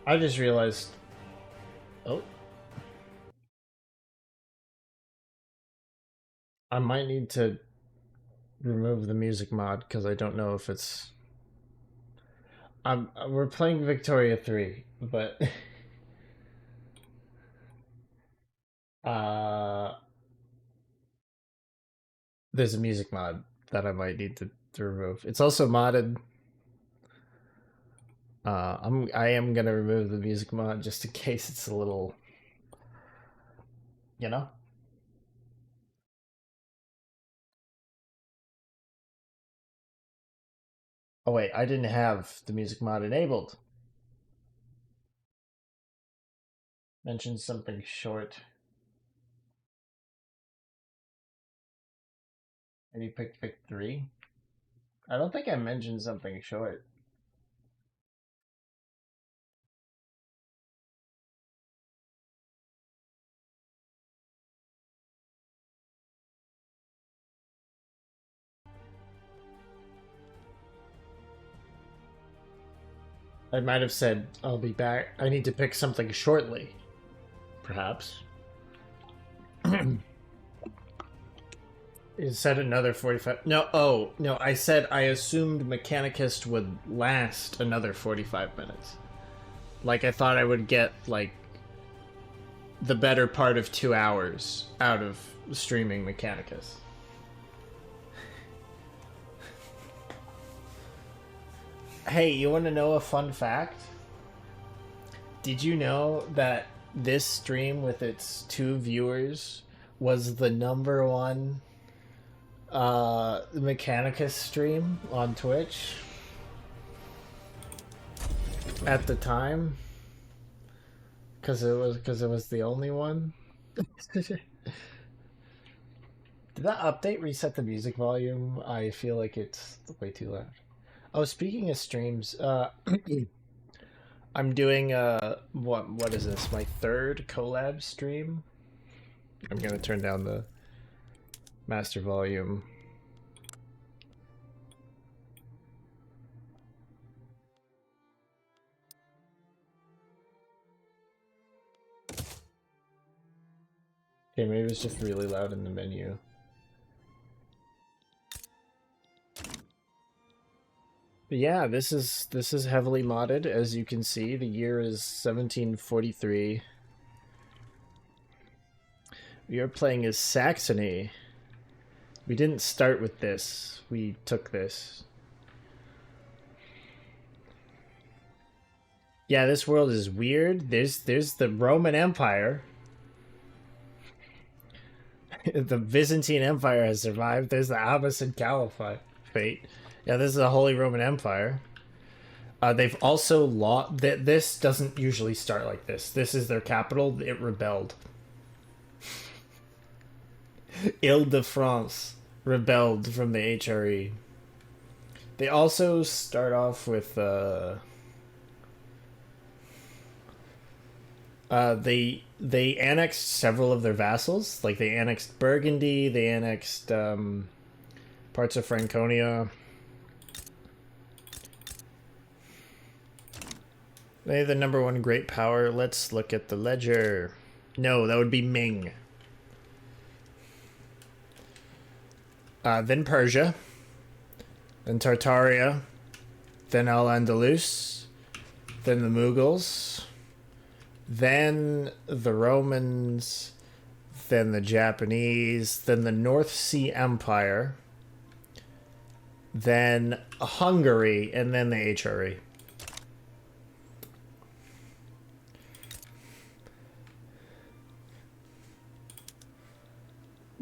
I just realized. Oh. I might need to remove the music mod because I don't know if it's. We're playing Victoria 3, but uh, there's a music mod that I might need to remove. It's also modded. I am gonna remove the music mod just in case it's a little, you know. Oh wait, I didn't have the music mod enabled. Mention something short. Maybe pick 3. I don't think I mentioned something short. I might have said I'll be back. I need to pick something shortly, perhaps. You said another 45. No, oh, no, I said I assumed Mechanicus would last another 45 minutes. Like, I thought I would get, like, the better part of 2 hours out of streaming Mechanicus. Hey, you want to know a fun fact? Did you know that this stream with its 2 viewers was the #1 Mechanicus stream on Twitch at the time? Because it was the only one. Did that update reset the music volume? I feel like it's way too loud. Oh, speaking of streams, I'm doing what is this? My 3rd collab stream. I'm gonna turn down the master volume. Okay, maybe it's just really loud in the menu. But yeah, this is heavily modded, as you can see. The year is 1743. We are playing as Saxony. We didn't start with this. We took this. Yeah, this world is weird. There's the Roman Empire. The Byzantine Empire has survived. There's the Abbasid Caliphate. Yeah, this is the Holy Roman Empire. They've also lost. This doesn't usually start like this. This is their capital. It rebelled. Ile-de-France rebelled from the HRE. They also start off with they annexed several of their vassals. Like they annexed Burgundy, they annexed parts of Franconia. They're the #1 great power. Let's look at the ledger. No, that would be Ming. Then Persia, then Tartaria, then Al-Andalus, then the Mughals, then the Romans, then the Japanese, then the North Sea Empire, then Hungary, and then the HRE.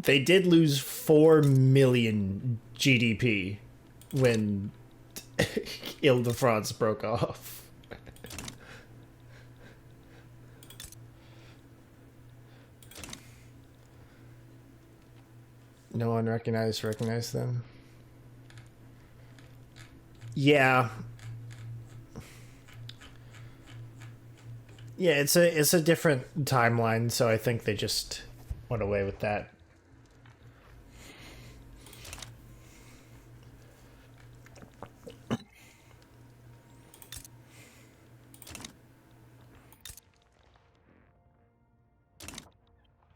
They did lose 4 million GDP when Ile-de-France broke off. No one recognized them. Yeah. Yeah, it's a different timeline, so I think they just went away with that.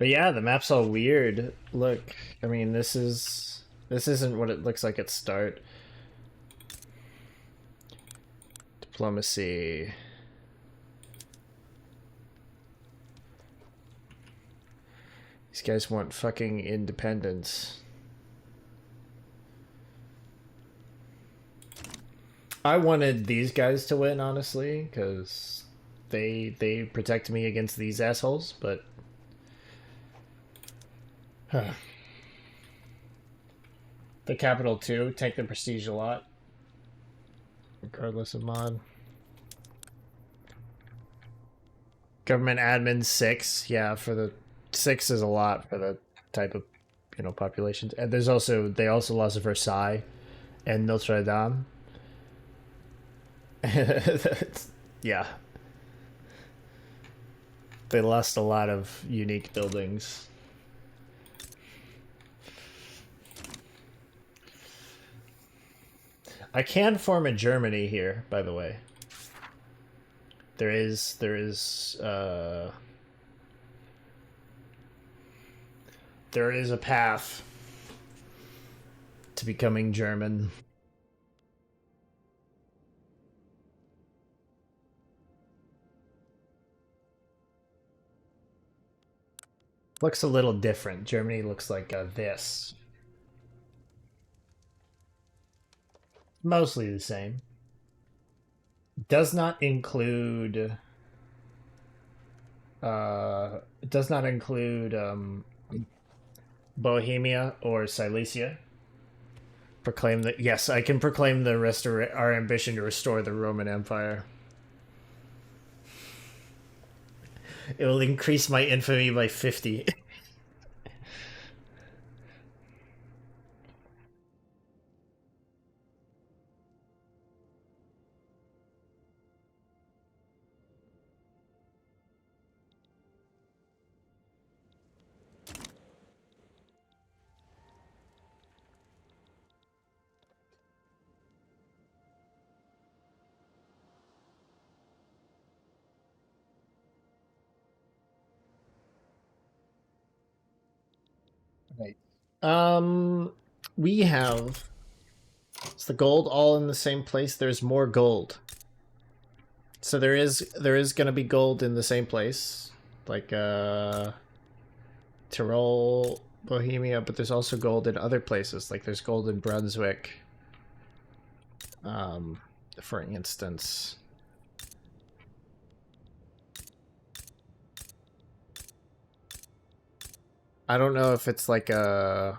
But yeah, the map's all weird. Look, I mean, this isn't what it looks like at start. Diplomacy. These guys want fucking independence. I wanted these guys to win, honestly, because they protect me against these assholes, but the capital 2 take the prestige a lot, regardless of mod. Government admin 6, yeah, for the 6 is a lot for the type of populations. And they also lost Versailles and Notre Dame. Yeah. They lost a lot of unique buildings. I can form a Germany here, by the way. There is a path to becoming German. Looks a little different. Germany looks like this. Mostly the same. Does not include Bohemia or Silesia. Proclaim that, yes, I can proclaim our ambition to restore the Roman Empire. It will increase my infamy by 50. Right. We have... Is the gold all in the same place? There's more gold. So there is going to be gold in the same place. Like, Tyrol, Bohemia, but there's also gold in other places. Like, there's gold in Brunswick. For instance... I don't know if it's like a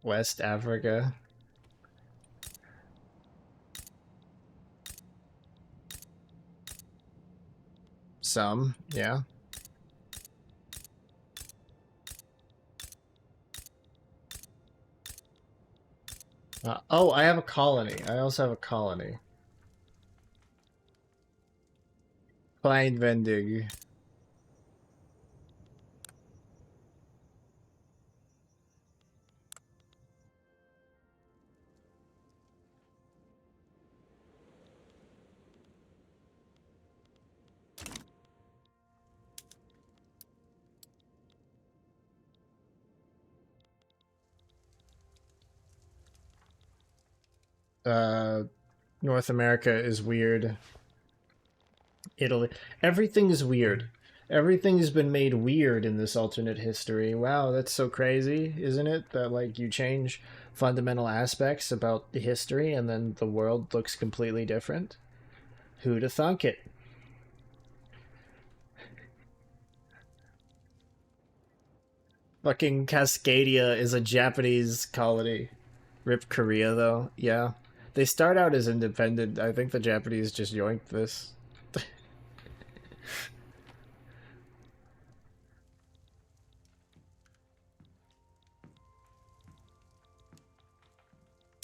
West Africa. Some, yeah. Oh, I have a colony. I also have a colony. Kleinwendig. North America is weird. Italy. Everything is weird. Everything has been made weird in this alternate history. Wow, that's so crazy, isn't it? That, like, you change fundamental aspects about the history and then the world looks completely different. Who'd have thunk it? Fucking Cascadia is a Japanese colony. Rip Korea, though. Yeah. They start out as independent. I think the Japanese just yoinked this.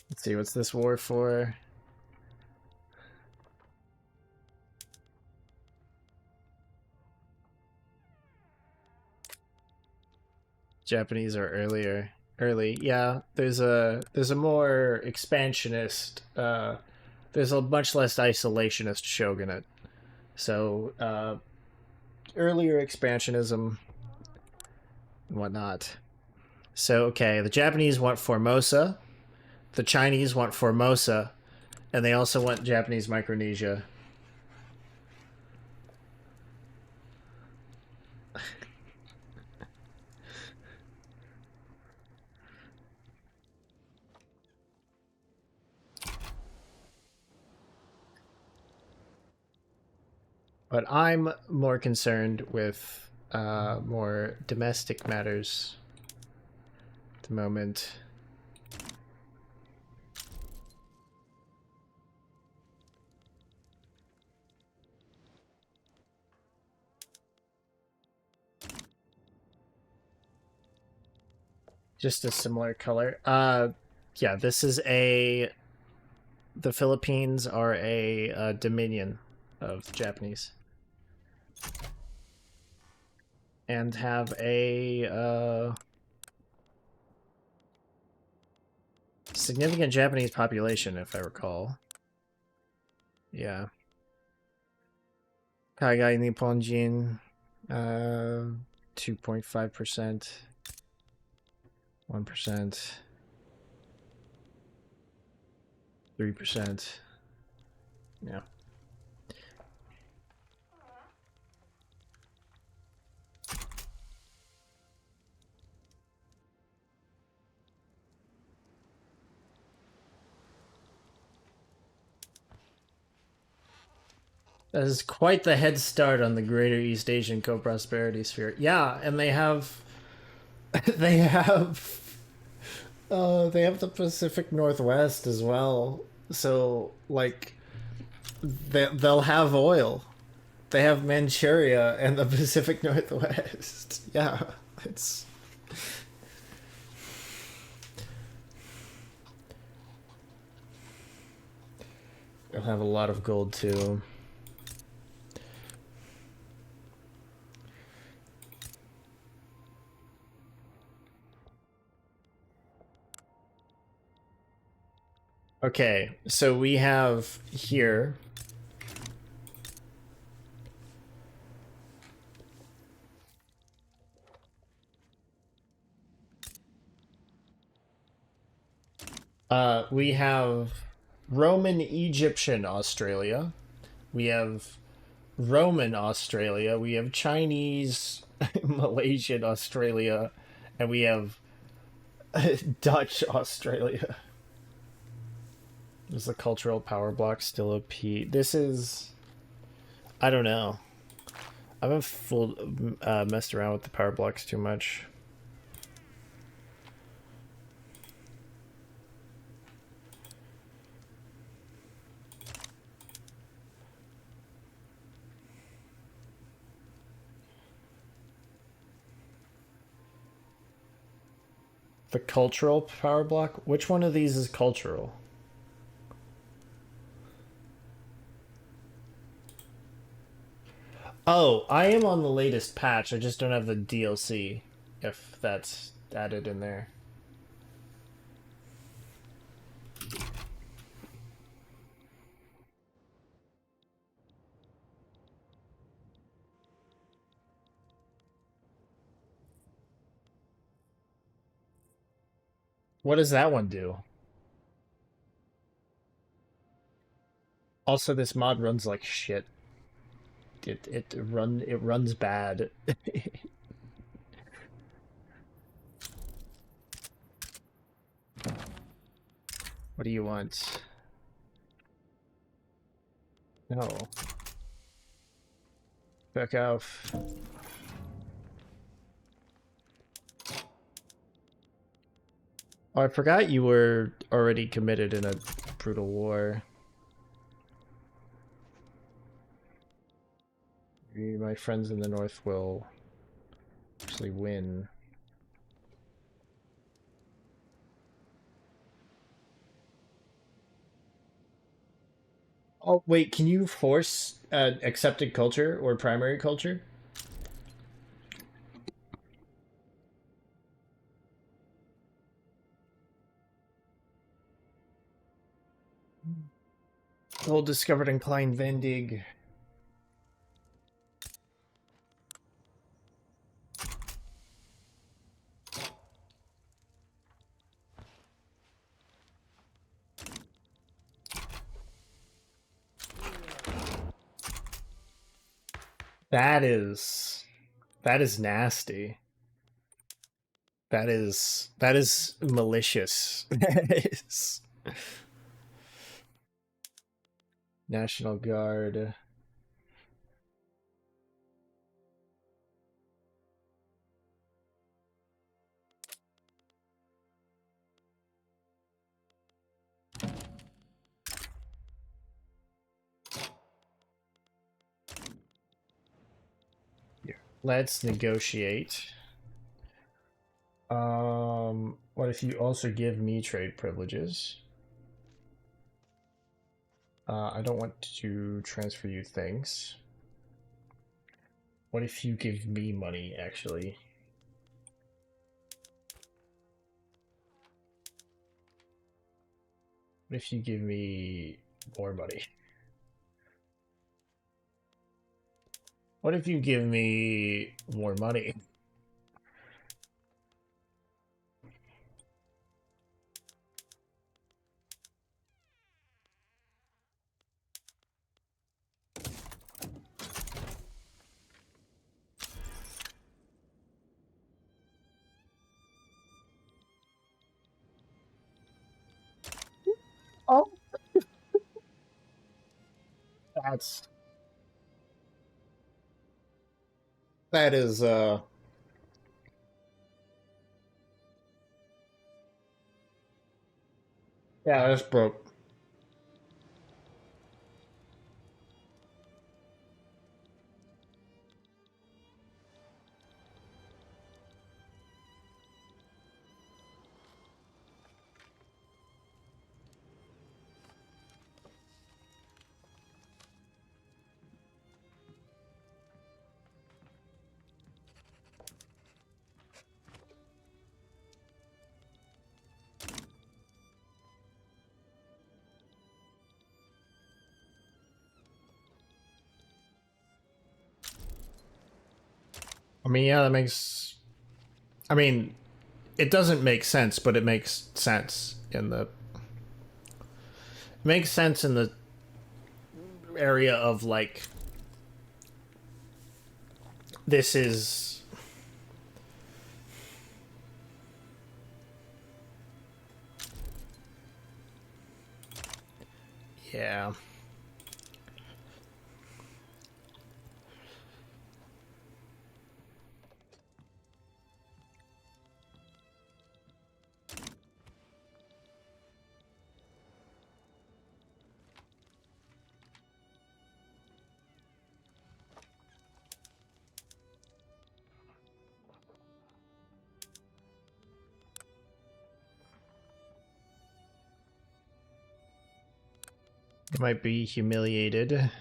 Let's see, what's this war for? Japanese are early. Yeah, there's a more expansionist, there's a much less isolationist shogunate. So, earlier expansionism and whatnot. So, okay, the Japanese want Formosa, the Chinese want Formosa, and they also want Japanese Micronesia. But I'm more concerned with more domestic matters at the moment. Just a similar color. Yeah, this is a... The Philippines are a dominion of Japanese. And have a significant Japanese population, if I recall. Yeah. Kaigai Nipponjin, 2.5%, 1%, 3%. Yeah. That is quite the head start on the Greater East Asian Co-Prosperity Sphere. Yeah, and they have... they have the Pacific Northwest as well. So, like, they'll have oil. They have Manchuria and the Pacific Northwest. Yeah, it's... They'll have a lot of gold, too. Okay, so we have here... we have Roman Egyptian Australia. We have Roman Australia. We have Chinese Malaysian Australia. And we have Dutch Australia. Is the cultural power block still a P? This is... I don't know. I haven't messed around with the power blocks too much. The cultural power block? Which one of these is cultural? Oh, I am on the latest patch. I just don't have the DLC, if that's added in there. What does that one do? Also, this mod runs like shit. It runs bad. What do you want? No. Back off. Oh, I forgot you were already committed in a brutal war. Maybe my friends in the north will actually win. Oh, wait, can you force accepted culture or primary culture? Gold discovered in Klein Vendig. That is nasty. That is malicious. That is National Guard. Here, let's negotiate. What if you also give me trade privileges? I don't want to transfer you things. What if you give me money, actually? What if you give me more money? What if you give me more money? Oh, that's that is yeah, that's broke. I mean, yeah, that makes. I mean, it doesn't make sense, but it makes sense in the. It makes sense in the area of like. This is. Yeah. You might be humiliated.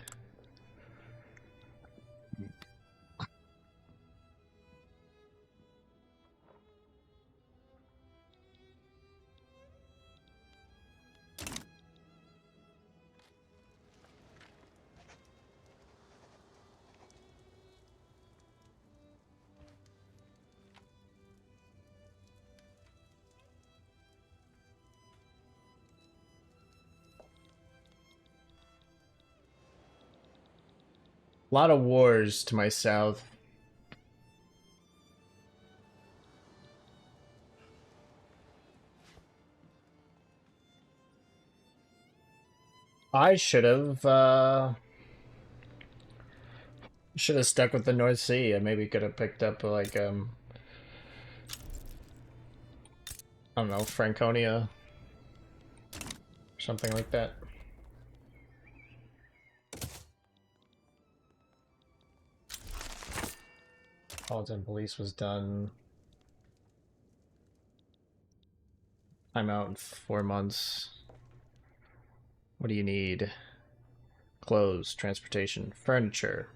A lot of wars to my south. I should have stuck with the North Sea. I maybe could have picked up like I don't know, Franconia, something like that. Paladin Police was done. I'm out in 4 months. What do you need? Clothes, transportation, furniture.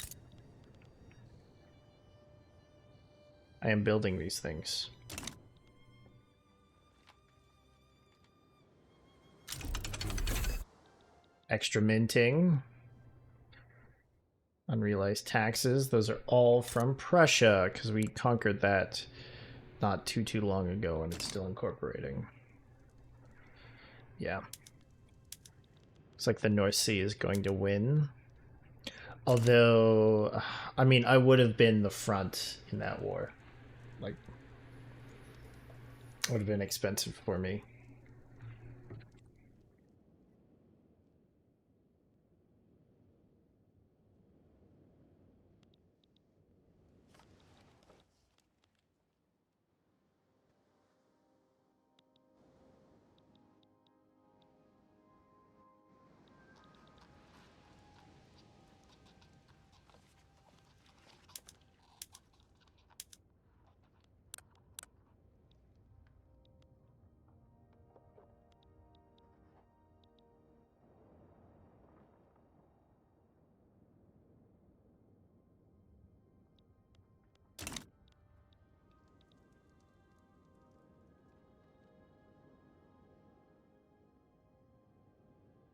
I am building these things. Extra minting. Unrealized taxes. Those are all from Prussia, because we conquered that not too long ago, and it's still incorporating. Yeah. Looks like the North Sea is going to win. Although, I mean, I would have been the front in that war. Like, would have been expensive for me.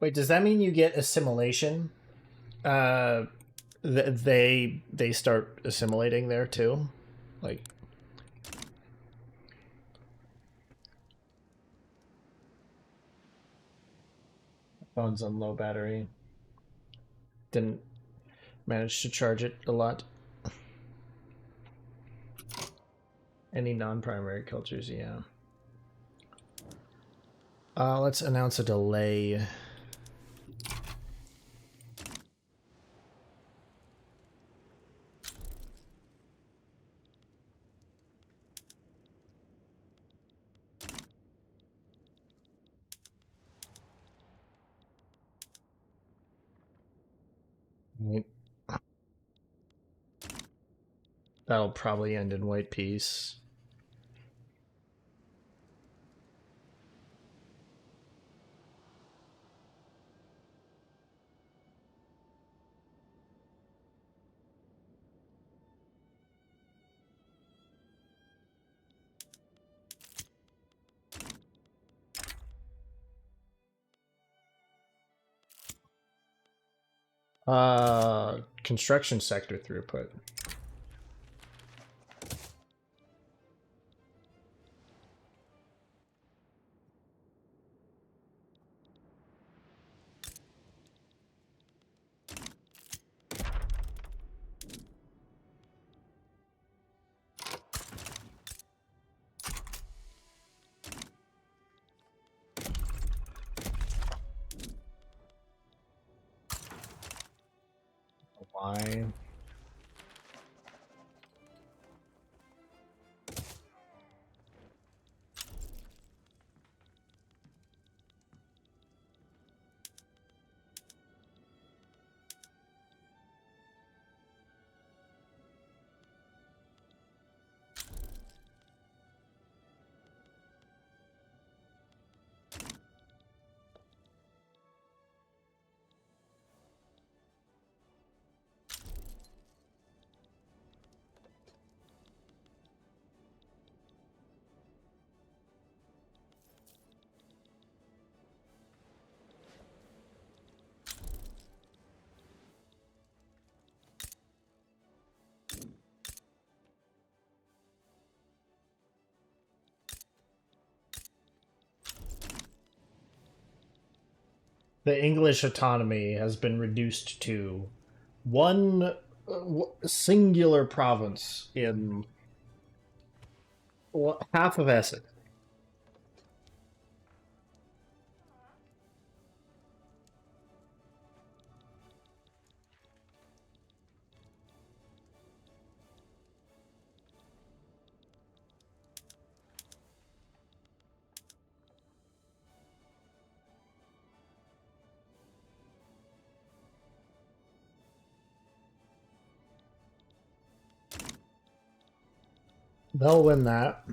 Wait, does that mean you get assimilation? Uh, they start assimilating there too, like. Phone's on low battery. Didn't manage to charge it a lot. Any non-primary cultures, yeah. Let's announce a delay. Right. That'll probably end in white peace. Construction sector throughput. Why? The English autonomy has been reduced to one singular province in half of Essex. They'll win that.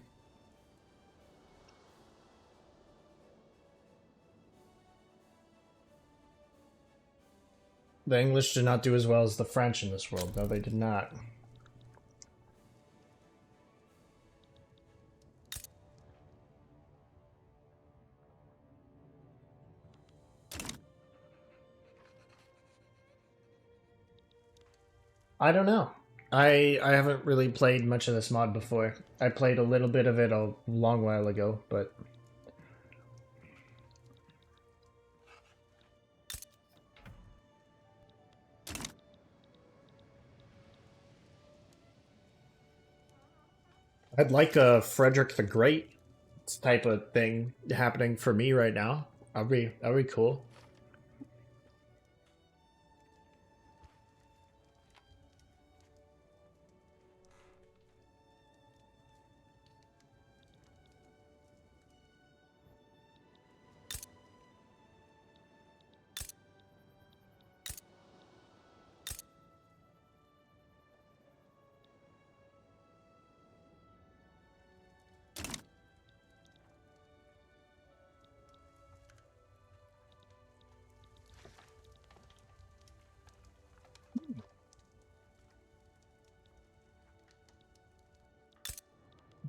The English did not do as well as the French in this world. No, they did not. I don't know. I haven't really played much of this mod before. I played a little bit of it a long while ago, but I'd like a Frederick the Great type of thing happening for me right now. That'd be cool.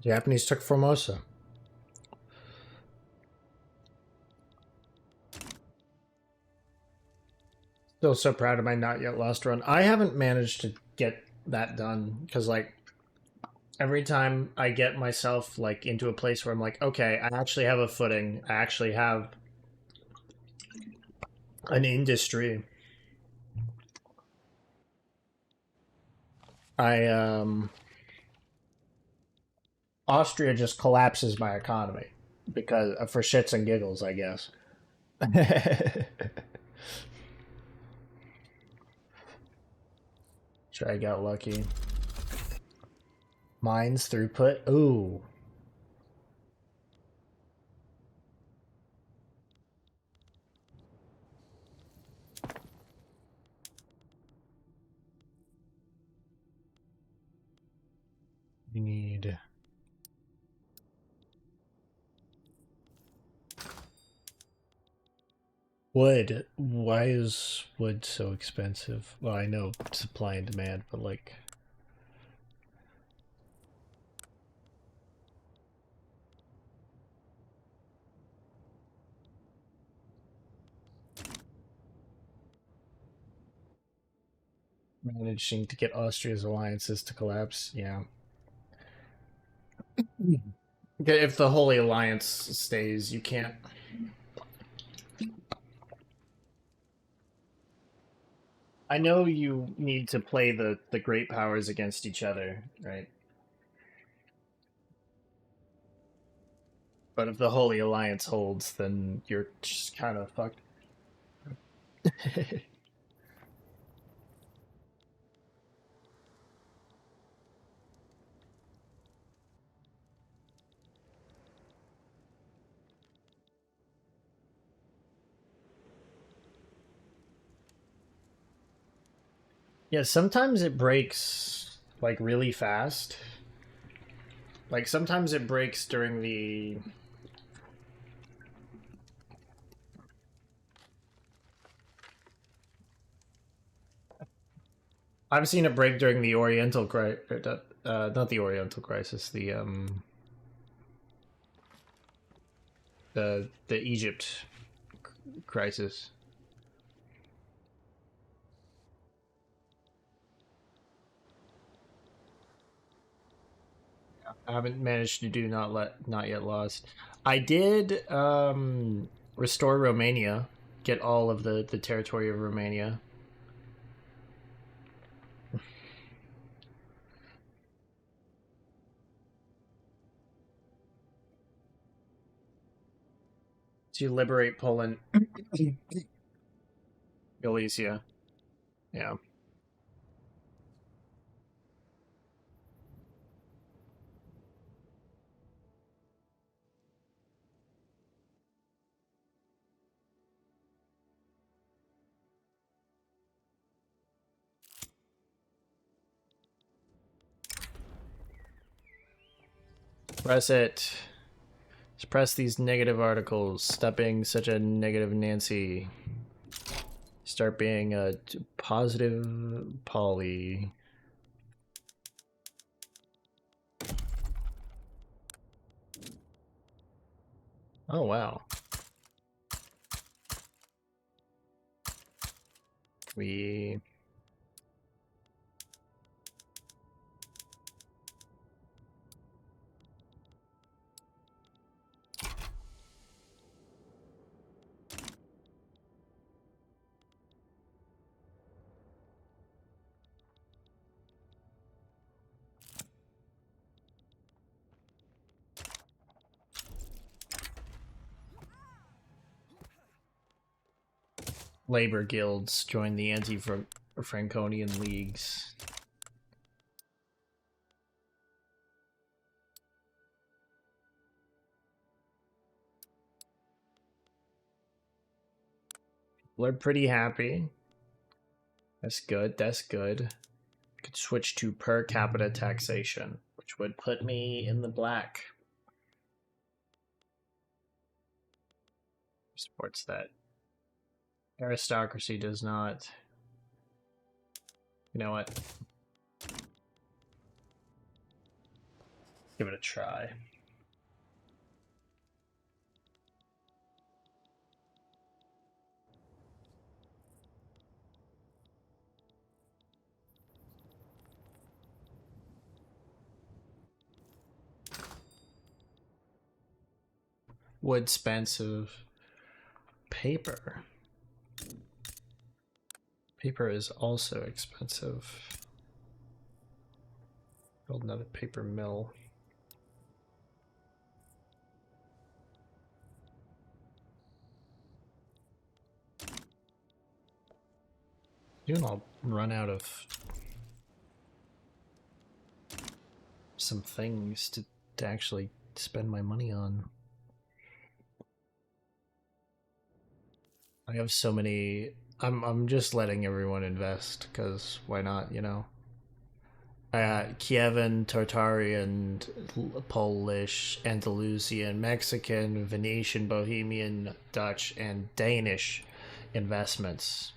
Japanese took Formosa. Still so proud of my not yet lost run. I haven't managed to get that done because like every time I get myself like into a place where I'm like, okay, I actually have a footing. I actually have an industry. I Austria just collapses my economy because for shits and giggles, I guess. Sure, I got lucky. Mines throughput. Ooh. You need wood. Why is wood so expensive? Well, I know supply and demand, but like managing to get Austria's alliances to collapse. Yeah. Okay, if the Holy Alliance stays, you can't. I know you need to play the great powers against each other, right? But if the Holy Alliance holds, then you're just kind of fucked. Yeah, sometimes it breaks like really fast. Like sometimes it breaks during the I've seen it break during the Oriental crisis, not the Oriental crisis, the Egypt crisis. I haven't managed to do not yet lost. I did restore Romania, get all of the territory of Romania. To liberate Poland, Galicia. Yeah. Press it. Suppress these negative articles. Stop being such a negative Nancy. Start being a positive Polly. Oh, wow. We... labor guilds join the anti-Franconian leagues. We're pretty happy. That's good, that's good. Could switch to per capita taxation, which would put me in the black. Supports that. Aristocracy does not. You know what? Give it a try. Wood expensive. Paper. Paper is also expensive. Build another paper mill. Soon I'll run out of some things to actually spend my money on. I have so many. I'm just letting everyone invest because why not? You know. Kievan, Tartarian, Polish, Andalusian, Mexican, Venetian, Bohemian, Dutch, and Danish investments.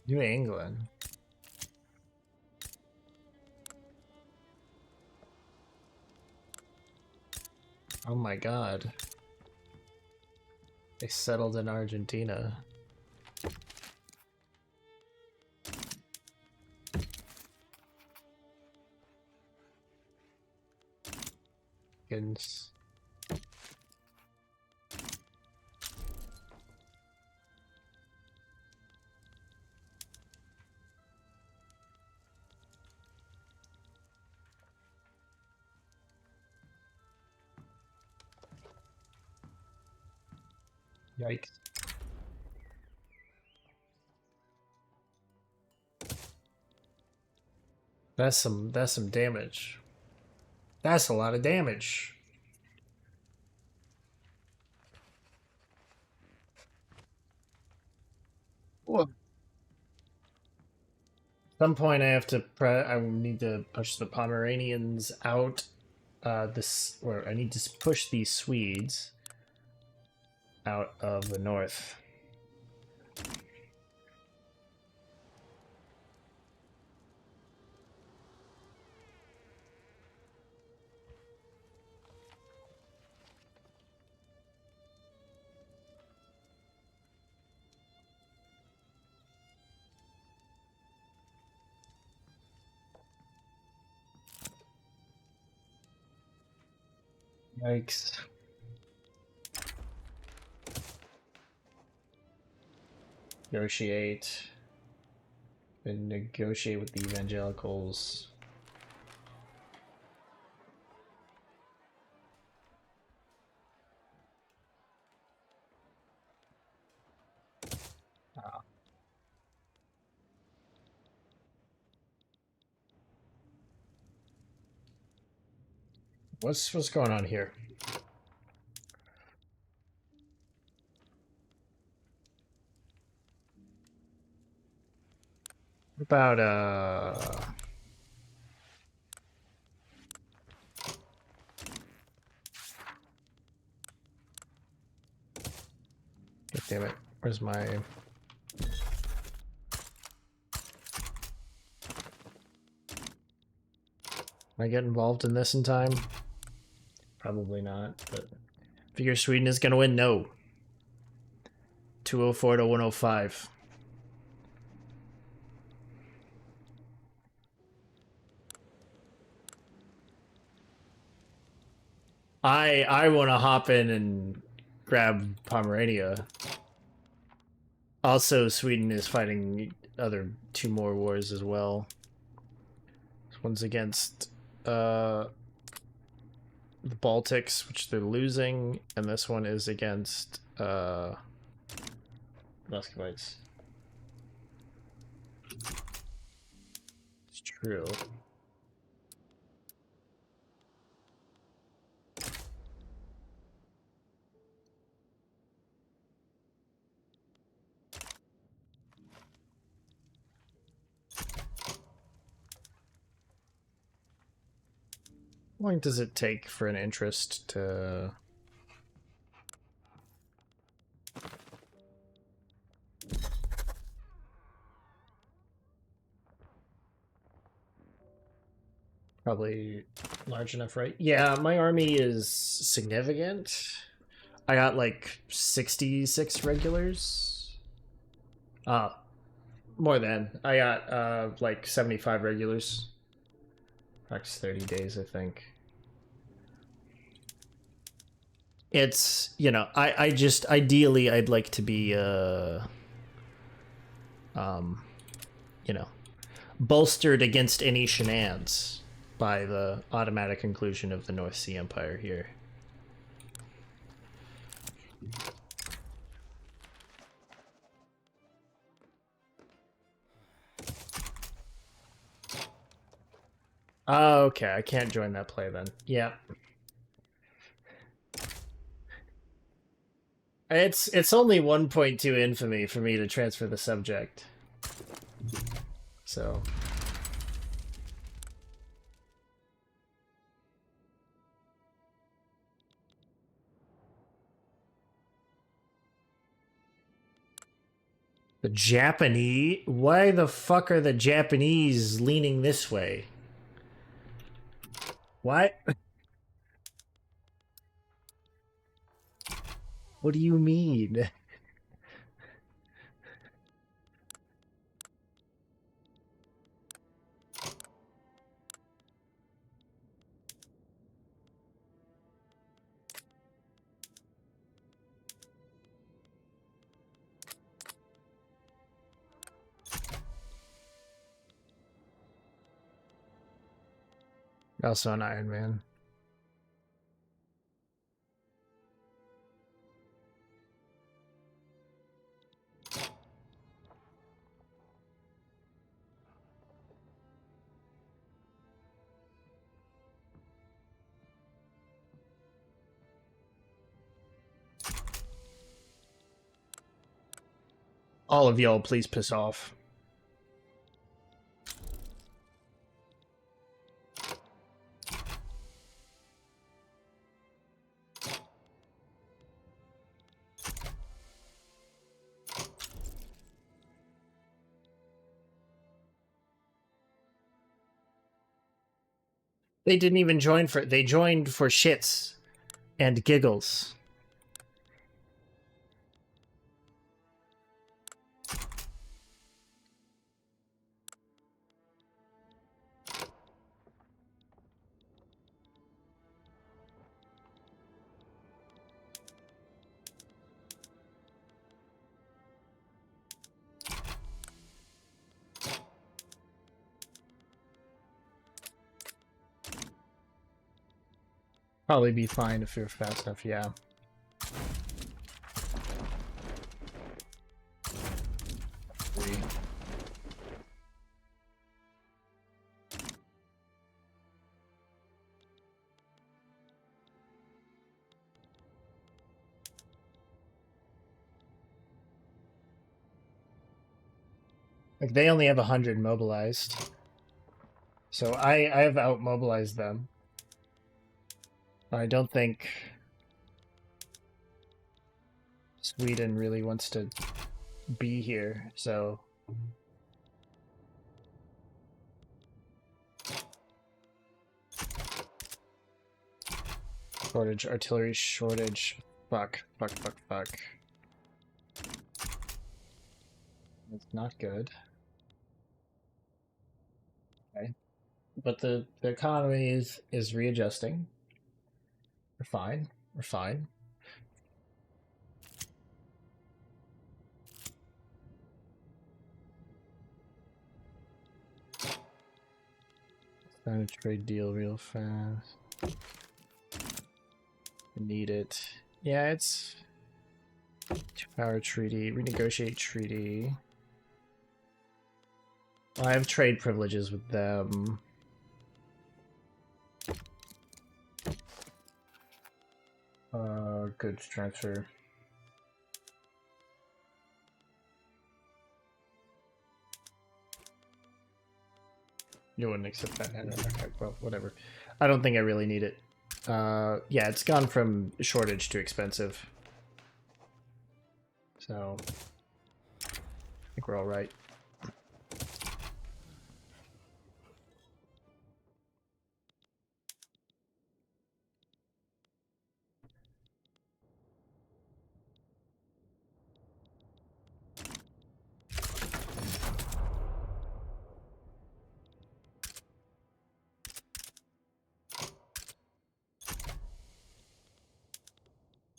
New England. Oh my god. They settled in Argentina. Goodness. Yikes. That's some damage. That's a lot of damage. Well, at some point I have to I need to push the Pomeranians out. I need to push these Swedes out of the north. Yikes. Negotiate. And negotiate with the evangelicals. What's going on here? What about God damn it. Where's my Can I get involved in this in time? Probably not, but figure Sweden is gonna win. No. 204 to 105. I want to hop in and grab Pomerania. Also, Sweden is fighting other 2 more wars as well. This one's against the Baltics, which they're losing, and this one is against Muscovites. It's true. How long does it take for an interest to... Probably large enough, right? Yeah, my army is significant. I got like 66 regulars. More than. I got like 75 regulars. Practice 30 days, I think. It's, you know, I just, ideally, I'd like to be, you know, bolstered against any shenanigans by the automatic inclusion of the North Sea Empire here. Oh, okay, I can't join that play then. Yeah. It's only 1.2 infamy for me to transfer the subject. So... The Japanese? Why the fuck are the Japanese leaning this way? What? What do you mean? Also an Iron Man. All of y'all, please piss off. They didn't even join for... They joined for shits and giggles. Probably be fine if you're fast enough, yeah. Like, they only have 100 mobilized. So I have out-mobilized them. I don't think Sweden really wants to be here, so... Shortage, artillery shortage. Fuck. That's not good. Okay. But the economy is readjusting. We're fine. We're fine. Find a trade deal real fast. I need it. Yeah, it's 2-power treaty. Renegotiate treaty. Well, I have trade privileges with them. Goods transfer. You wouldn't accept that. Okay, well, whatever. I don't think I really need it. Yeah, it's gone from shortage to expensive. So, I think we're all right.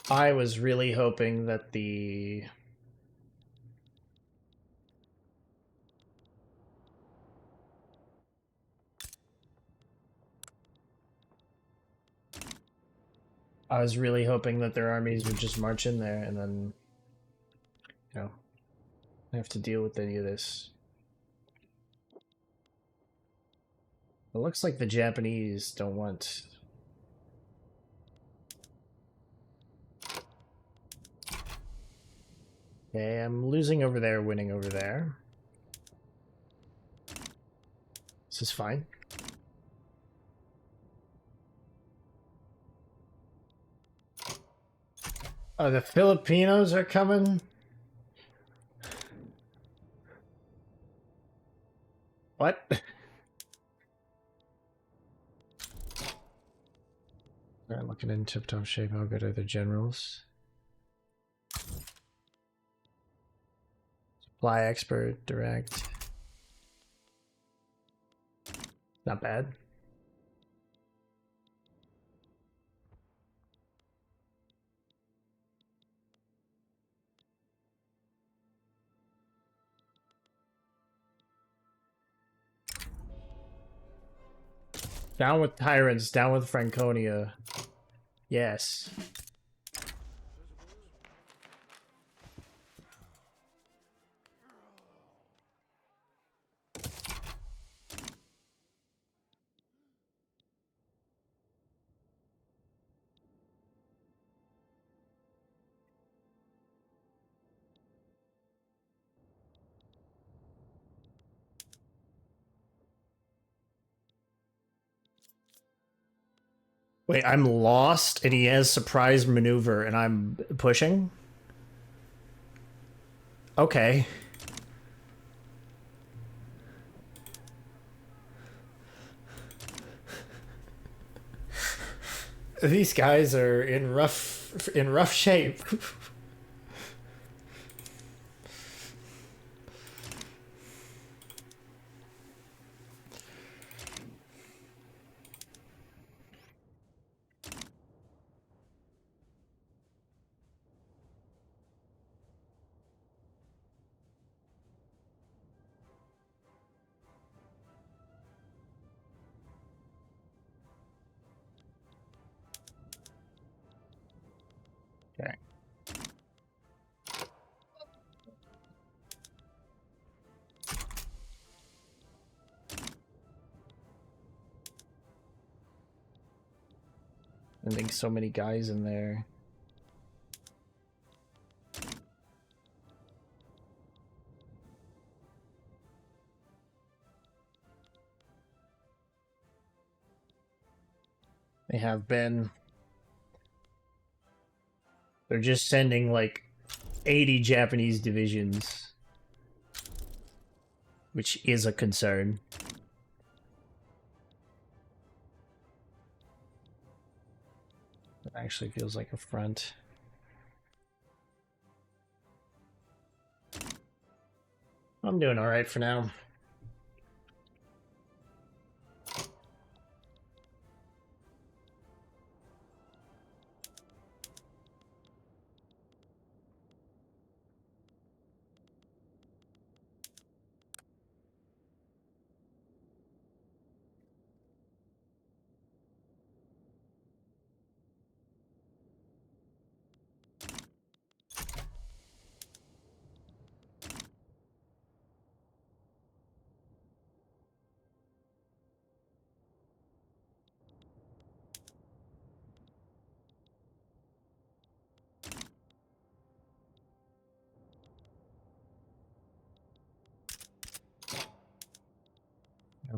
I was really hoping that the... I was really hoping that their armies would just march in there and then, you know, I have to deal with any of this. It looks like the Japanese don't want... Okay, I'm losing over there, winning over there. This is fine. Oh, the Filipinos are coming? What? Alright, looking in tip-top shape. How good are the generals? Supply expert, direct. Not bad. Down with tyrants, down with Franconia. Yes. Wait, I'm lost and he has surprise maneuver and I'm pushing? Okay. These guys are in rough shape. Okay. I think so many guys in there. They have been. They're just sending like 80 Japanese divisions, which is a concern. It actually feels like a front. I'm doing all right for now.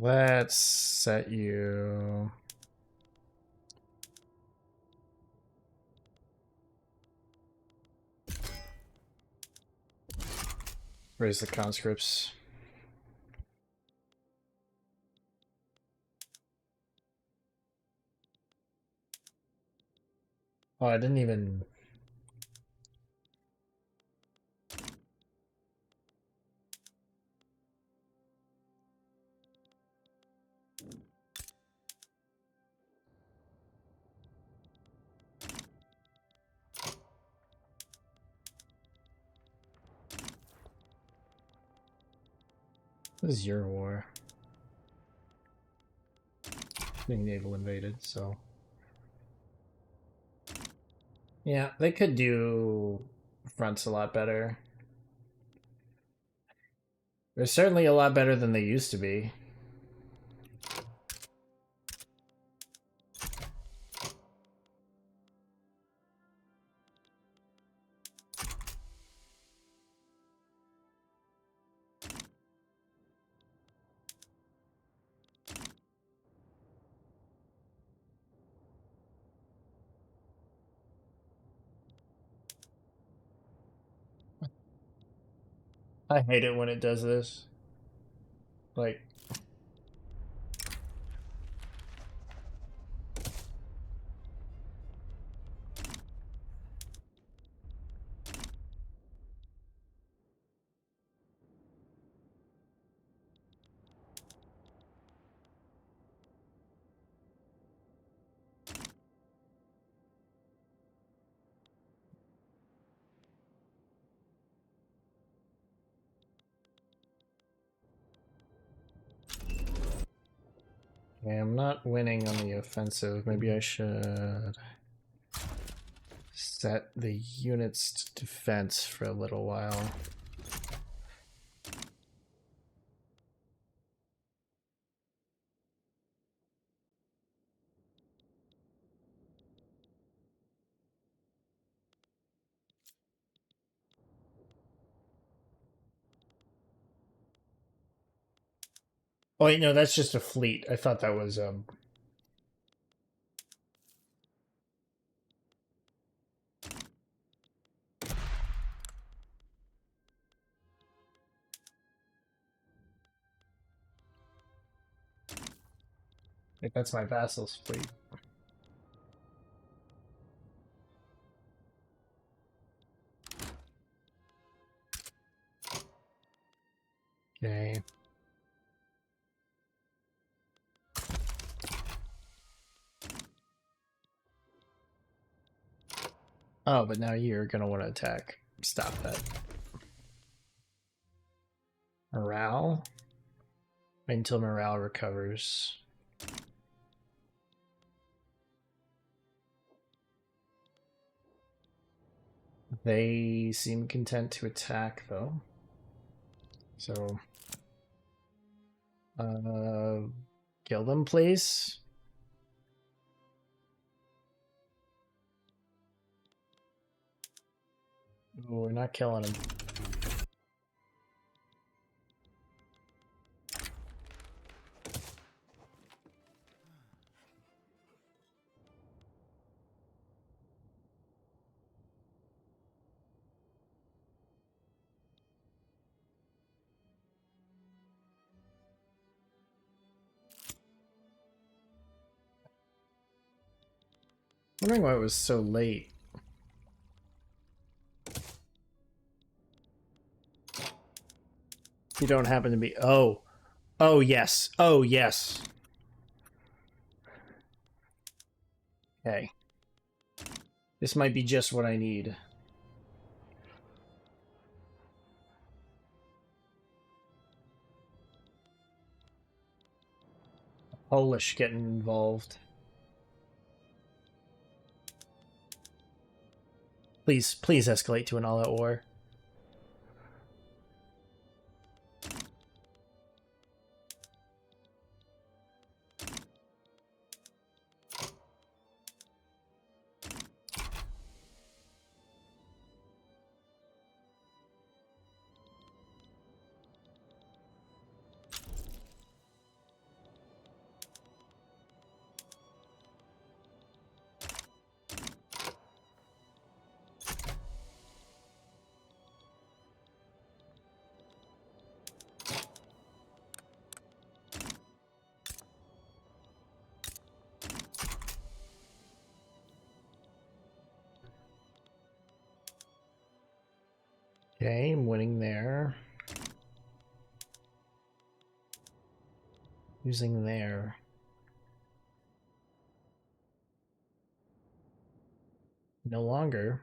Let's set you. Raise the conscripts. Oh, I didn't even. This is your war. Being naval invaded, so. Yeah, they could do fronts a lot better. They're certainly a lot better than they used to be. I hate it when it does this. Like, okay, I'm not winning on the offensive. Maybe I should set the units to defense for a little while. Oh wait, no, that's just a fleet. I thought that was like that's my vassal's fleet. Okay. Oh, but now you're gonna want to attack. Stop that. Morale? Wait until morale recovers. They seem content to attack, though. So, kill them, please. Ooh, we're not killing them. Wondering why it was so late. You don't happen to be. Oh. Oh, yes. Oh, yes. Okay. This might be just what I need. Polish getting involved. Please, please escalate to an all-out war. Okay, I'm winning there. Using there. No longer.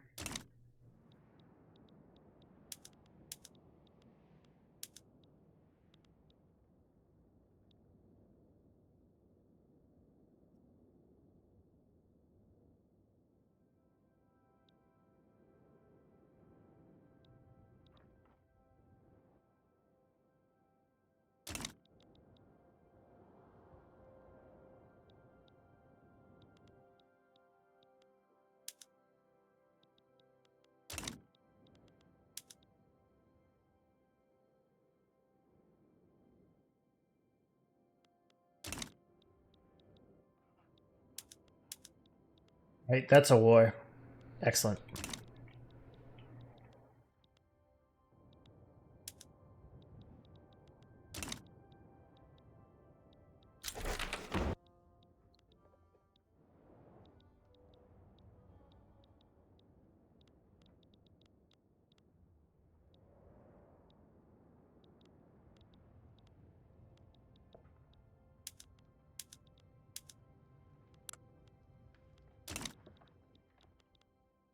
Right, that's a war. Excellent.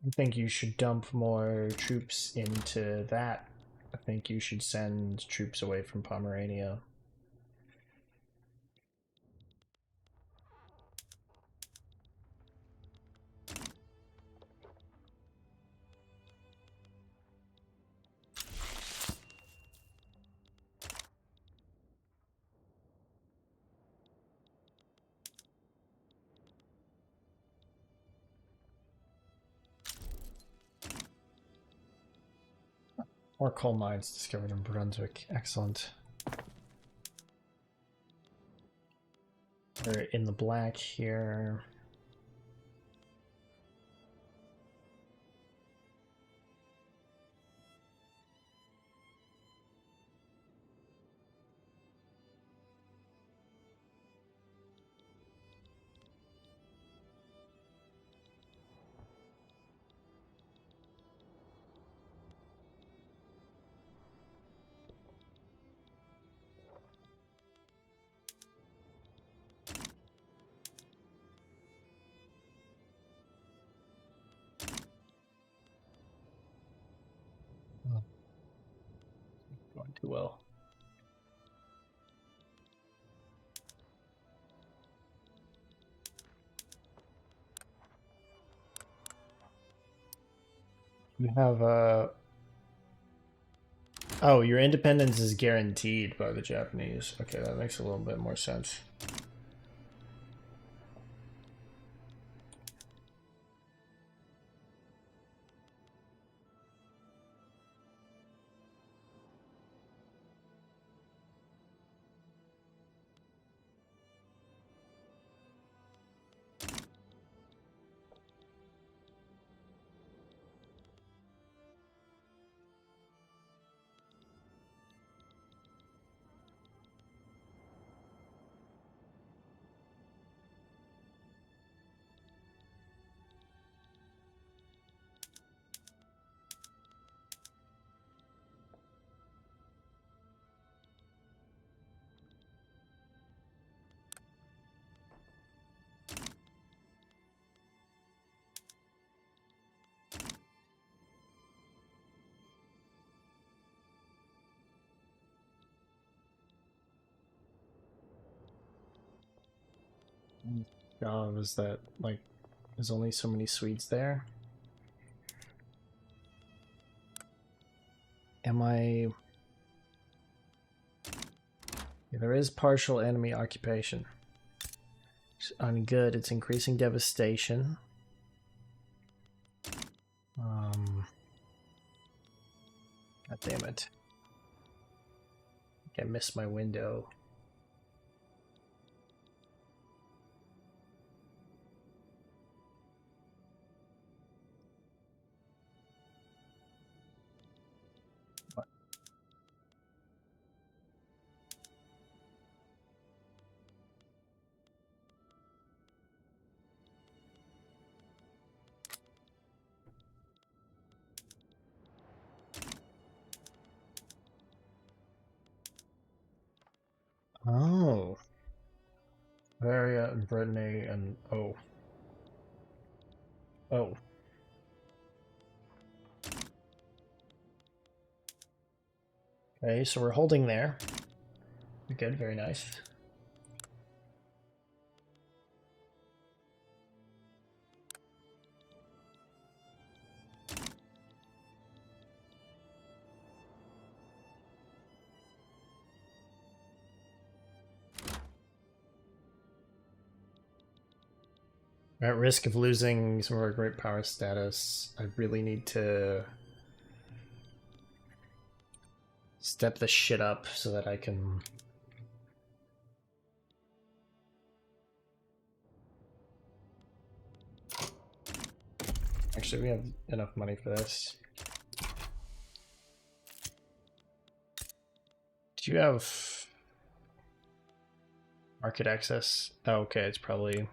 I think you should dump more troops into that. I think you should send troops away from Pomerania. More coal mines discovered in Brunswick. Excellent. We're in the black here. Oh, going too well. You have oh, your independence is guaranteed by the Japanese. Okay, that makes a little bit more sense. God, was that like there's only so many Swedes there? Am I? Yeah, there is partial enemy occupation. On good, it's increasing devastation. God damn it. I missed my window. What? Oh. Bavaria and Brittany and oh. Okay, so we're holding there. Good, very nice. We're at risk of losing some of our great power status. I really need to step this shit up so that I can... Actually, we have enough money for this. Do you have market access? Oh, okay, it's probably...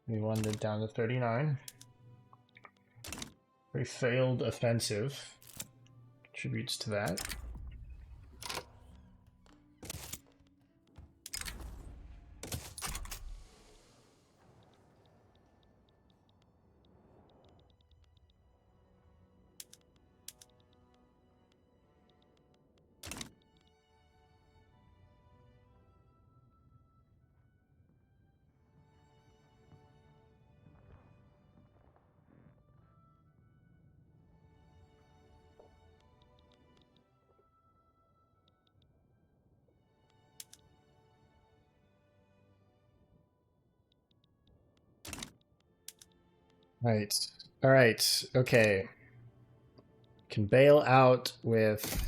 We wanted it down to 39. We failed offensive. Contributes to that. Right. All right. Okay. Can bail out with...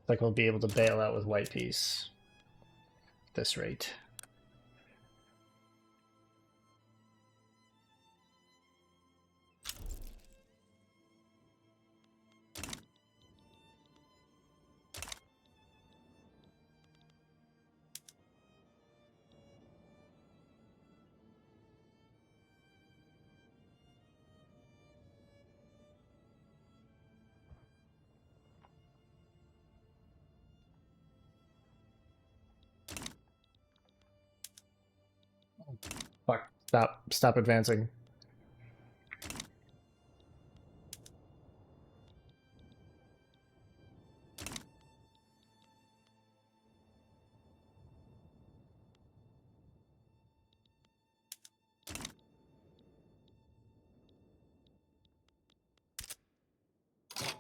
Like we'll be able to bail out with white piece. At this rate. Fuck. Stop advancing.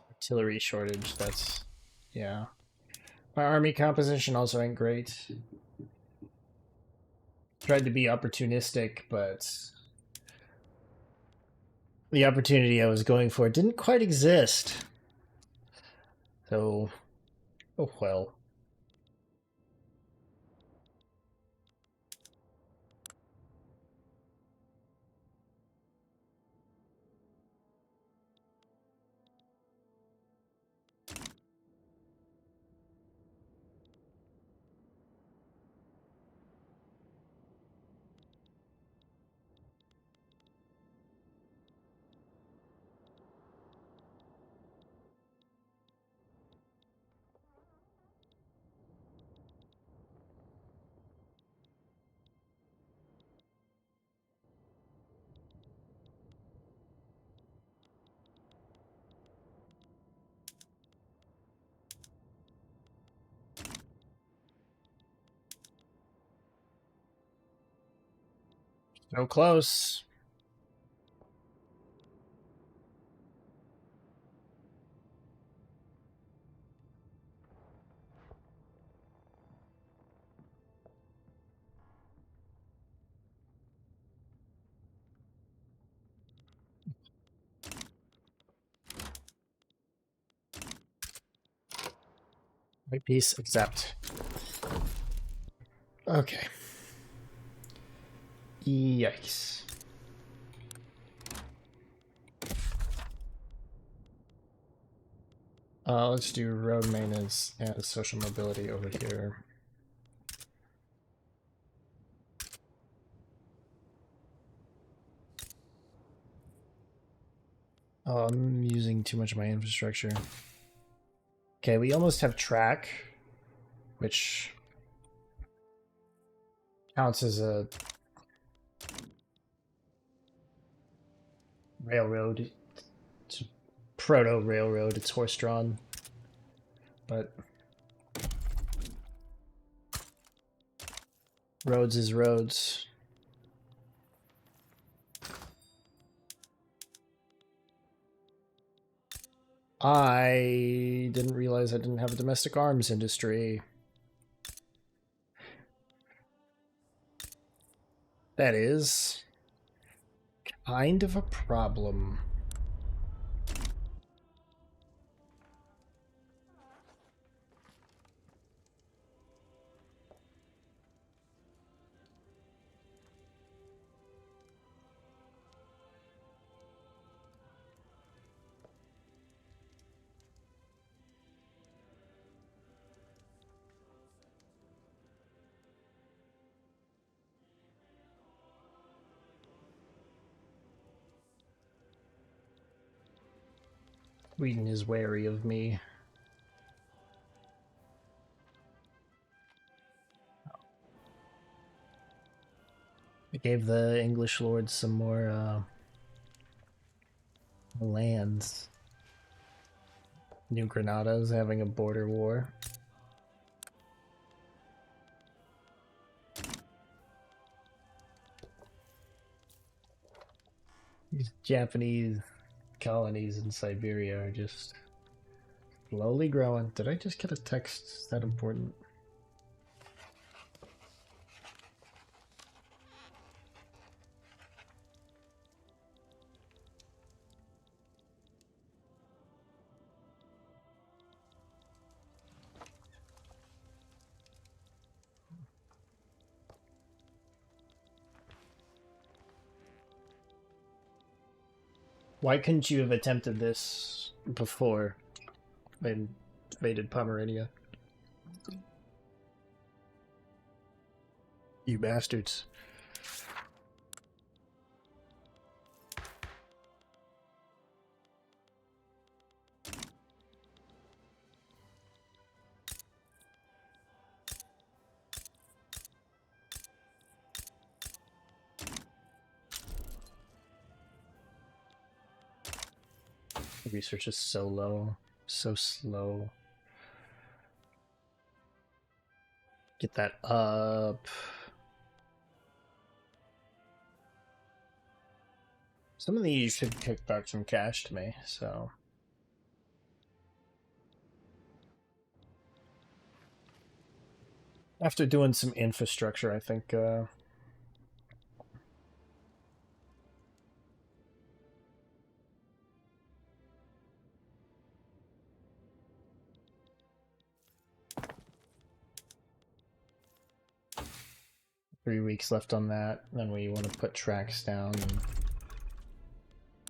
Artillery shortage, that's... Yeah. My army composition also ain't great. Tried to be opportunistic, but... the opportunity I was going for didn't quite exist. So... oh well. So close. White piece, accept. Okay. Yikes. Let's do road maintenance and social mobility over here. Oh, I'm using too much of my infrastructure. Okay, we almost have track, which counts as a railroad. It's a proto-railroad, it's horse-drawn. But roads is roads. I didn't realize I didn't have a domestic arms industry. That is kind of a problem. Sweden is wary of me. I gave the English lords some more lands. New Granada is having a border war. These Japanese colonies in Siberia are just slowly growing. Did I just get a text? Is that important? Why couldn't you have attempted this before I invaded Pomerania? You bastards. Research is so low, so slow. Get that up. Some of these should kick back some cash to me, so. After doing some infrastructure, I think 3 weeks left on that. Then we want to put tracks down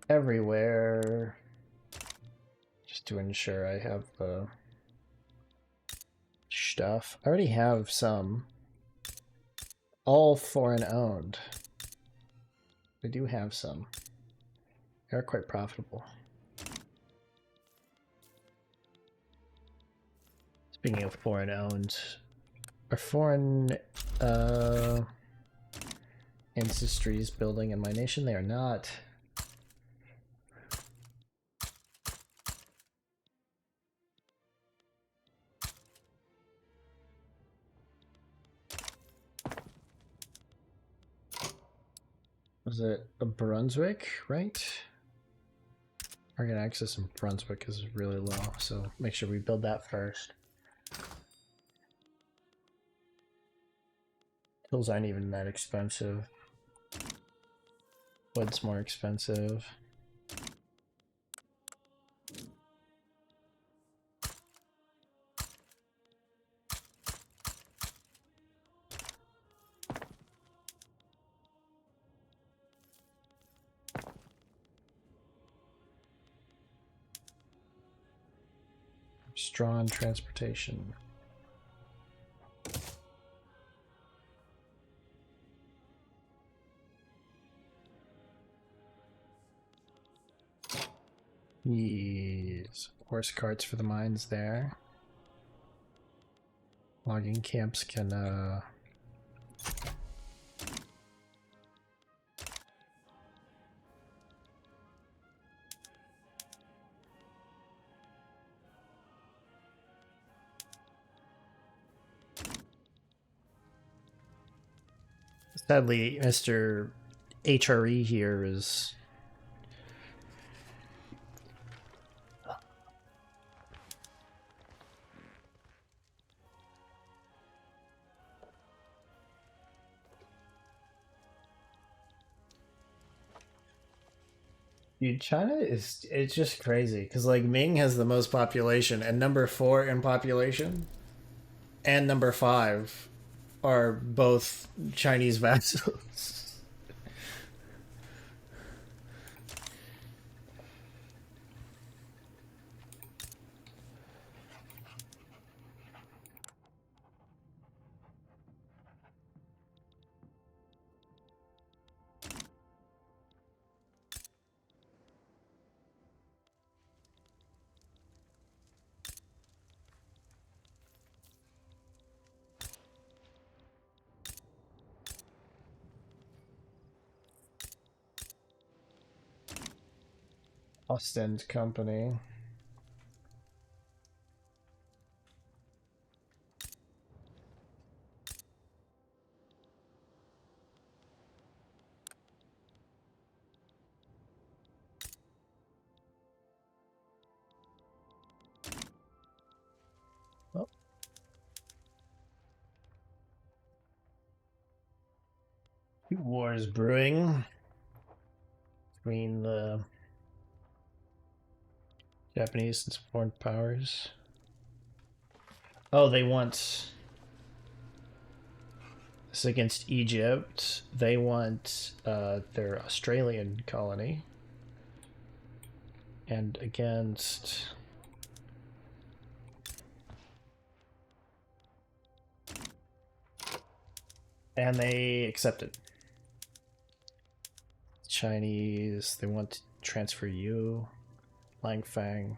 everywhere, just to ensure I have the stuff. I already have some. All foreign owned. I do have some. They are quite profitable. Speaking of foreign owned, are foreign ancestries building in my nation? They are not. Was it a Brunswick, right? Target access in Brunswick is really low, so make sure we build that first. Tools aren't even that expensive. Wood's more expensive. Strawn transportation. Yes. Horse carts for the mines there. Logging camps can sadly, Mr. HRE here is dude, China is it's just crazy because like Ming has the most population and number 4 in population and number 5 are both Chinese vassals. Ostend Company. Oh. Wars brewing between the Japanese and foreign powers. Oh, they want this against Egypt. They want their Australian colony. And against and they accepted. Chinese, they want to transfer you. Langfang.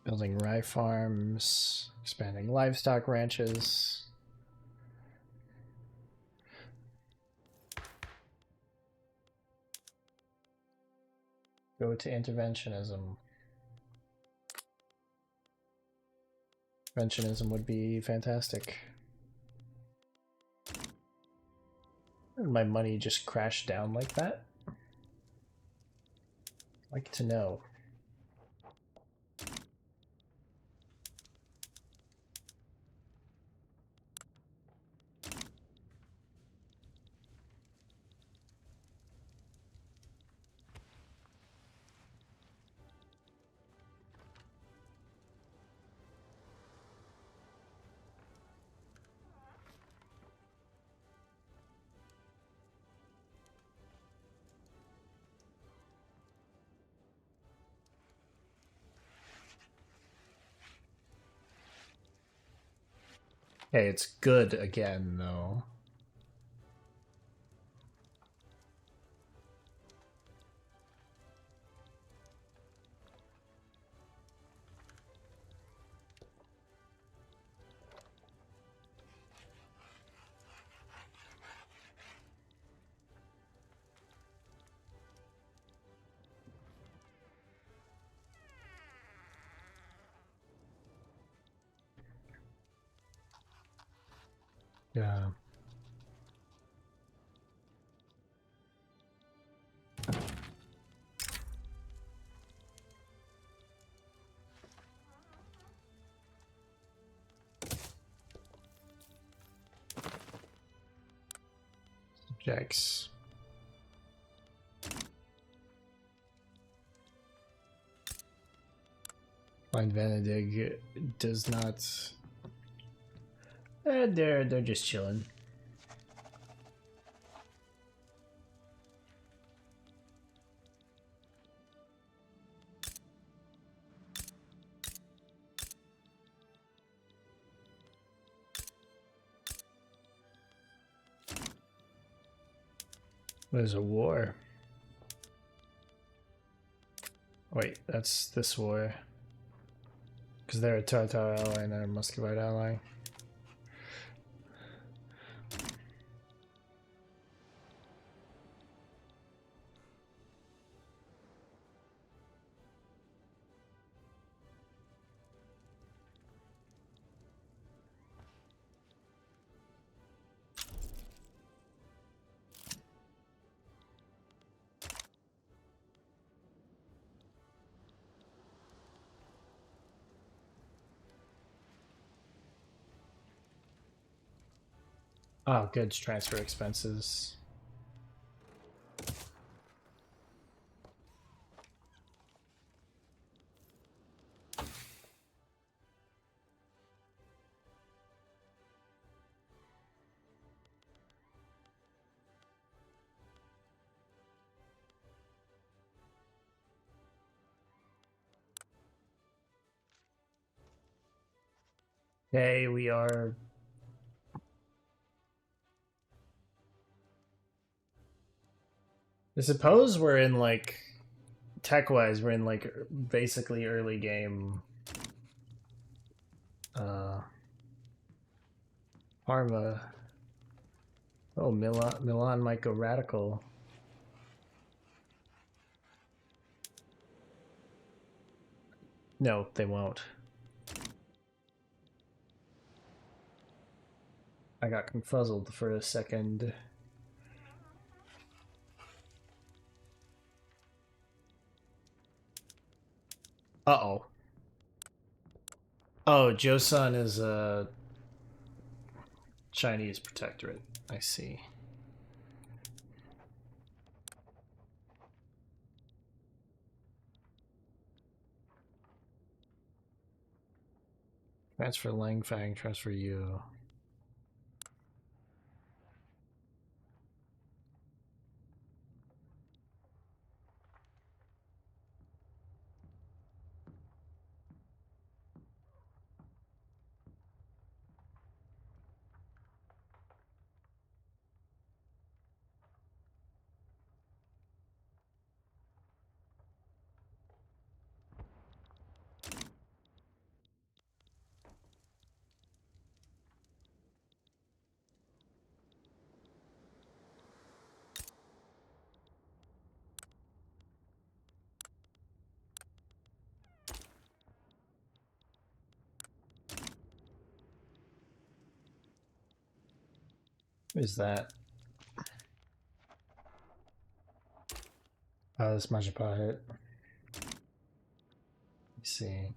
Building rye farms, expanding livestock ranches. Go to interventionism. Interventionism would be fantastic. Did my money just crashed down like that? I'd like to know. Hey, it's good again, though. Yeah. Yikes. Find Vanedig does not. They're just chilling. There's a war. Wait, that's this war. Because they're a Tartar ally and a Muscovite ally. Oh, goods transfer expenses. Okay, we are. I suppose we're in like tech-wise, we're in like basically early game. Parma. Oh, Milan might go radical. No, they won't. I got confuzzled for a second. Uh-oh. Oh, Joseon is a Chinese protectorate. I see. Transfer Langfang, transfer you. Is that? Oh, this Majapahit. Let me see.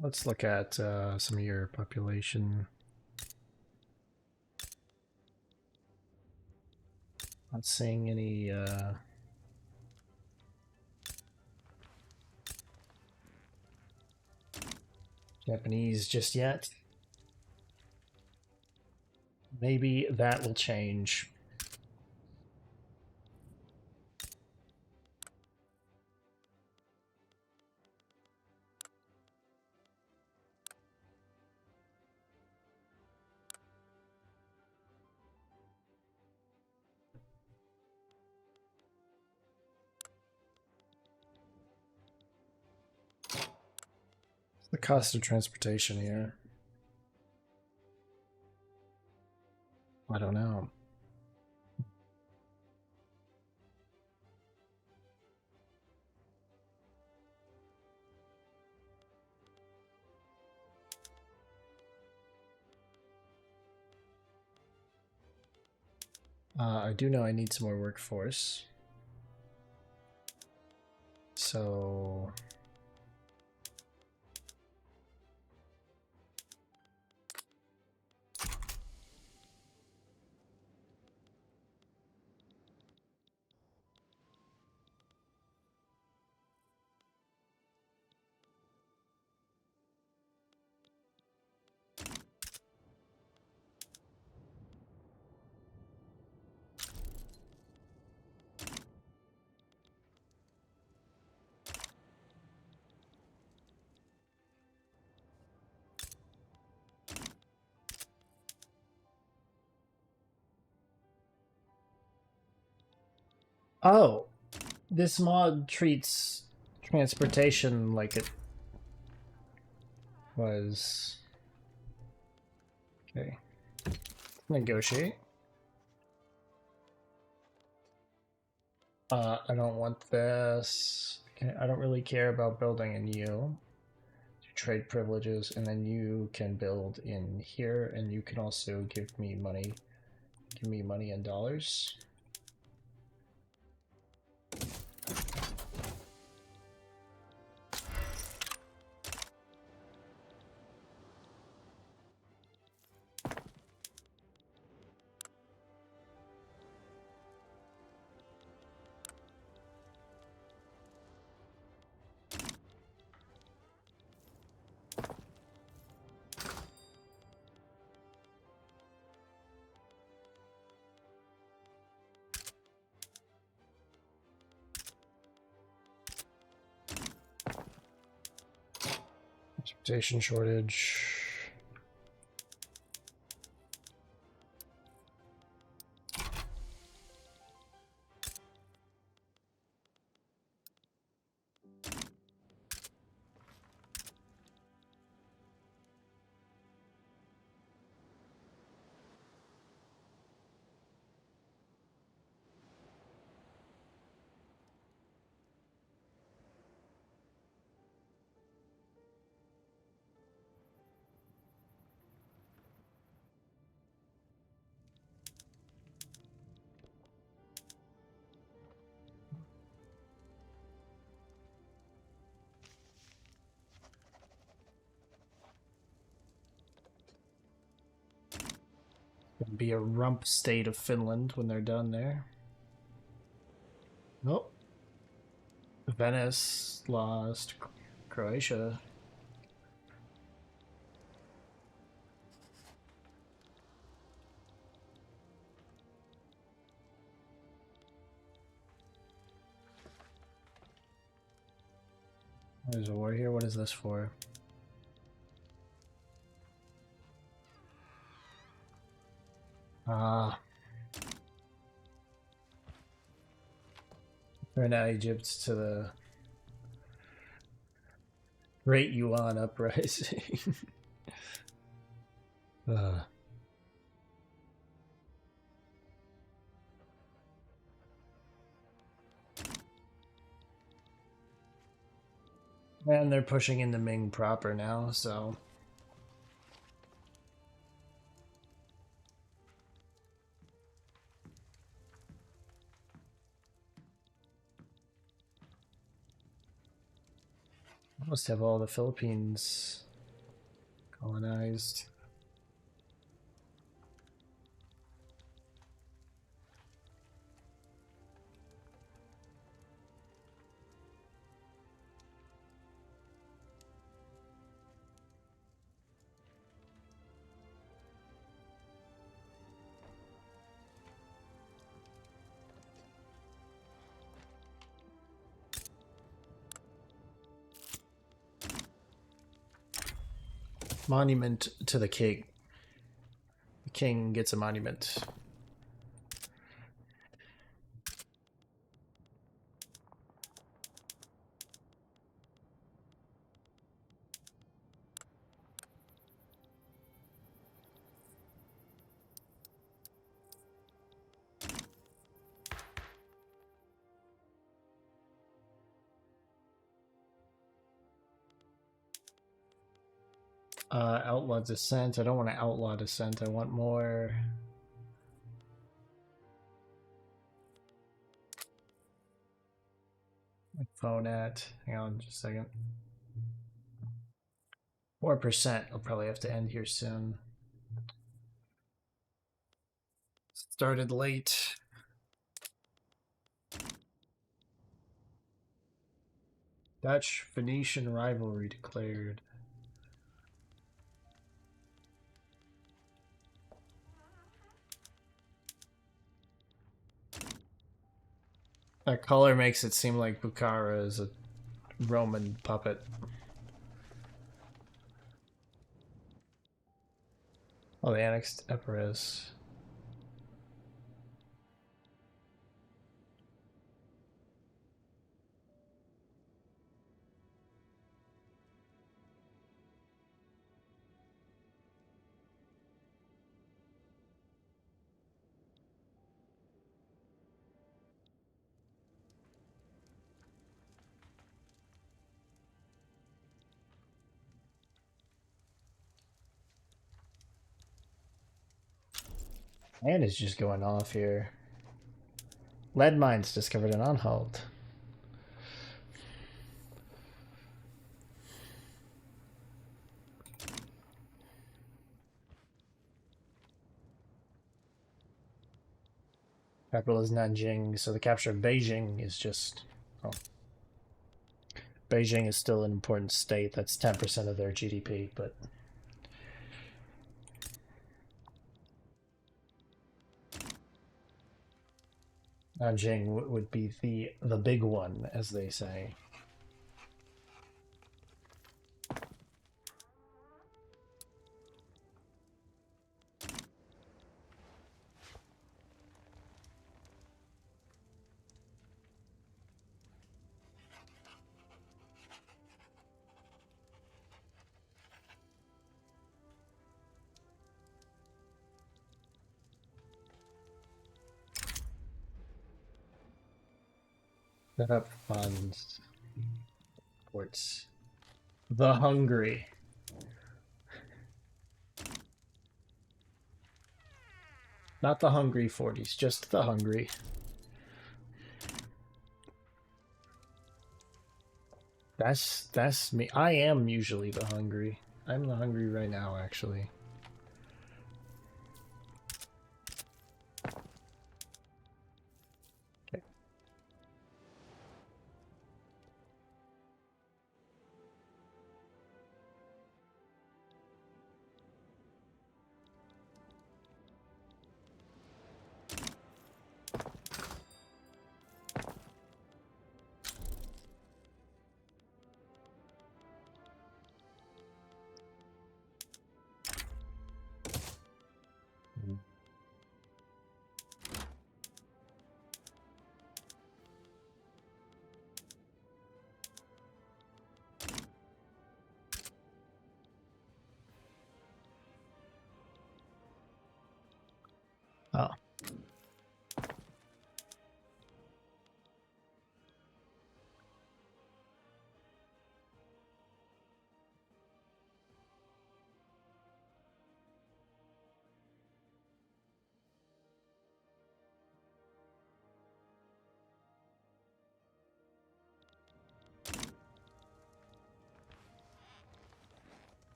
Let's look at some of your population. Not seeing any Japanese just yet. Maybe that will change. The cost of transportation here. I don't know. I do know I need some more workforce. So... Oh! This mod treats transportation like it was... Okay. Negotiate. I don't want this. Okay, I don't really care about building in you. Trade privileges, and then you can build in here, and you can also give me money. Give me money in dollars. Transportation shortage. Gonna be a rump state of Finland when they're done there. Nope. Venice lost. Croatia. There's a war here. What is this for? Ah. Turn out Egypt to the Great Yuan Uprising. And they're pushing into Ming proper now, so... Almost have all the Philippines colonized. Monument to the king. The king gets a monument. Outlaw dissent. I don't want to outlaw dissent. I want more. phone at? Hang on just a second. 4%. I'll probably have to end here soon. Started late. Dutch Phoenician rivalry declared. That color makes it seem like Bukhara is a Roman puppet. Oh, they annexed Epirus. And it's just going off here. Lead mines discovered in Anhalt. Capital is Nanjing, so the capture of Beijing is just... Oh. Beijing is still an important state. That's 10% of their GDP, but... Nanjing would be the big one, as they say. Set up funds. Ports. The Hungry. Not the Hungry 40s, just the Hungry. That's me. I am usually the Hungry. I'm the Hungry right now, actually. Okay. Oh.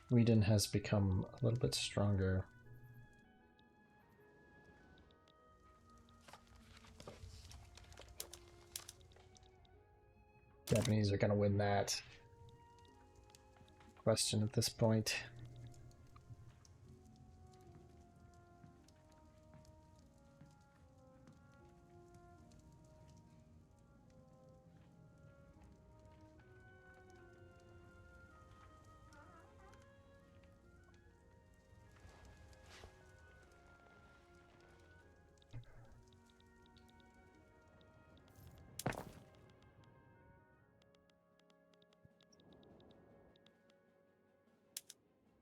Sweden has become a little bit stronger. Japanese are going to win that question at this point.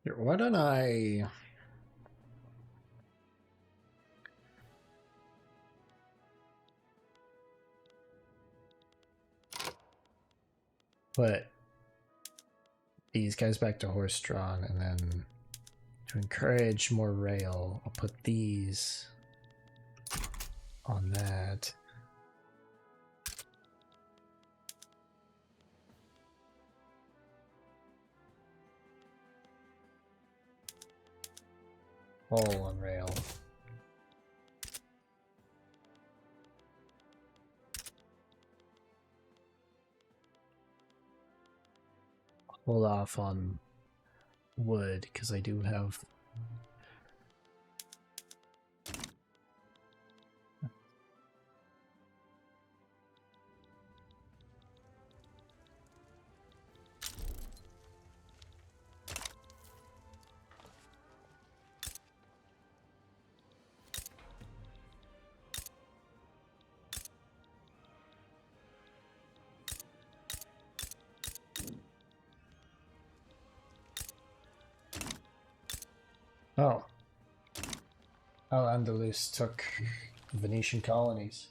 Here, why don't I... put these guys back to horse-drawn, and then to encourage more rail, I'll put these on that. All on rail. Hold off on wood because I do have oh. Al-Andalus took Venetian colonies.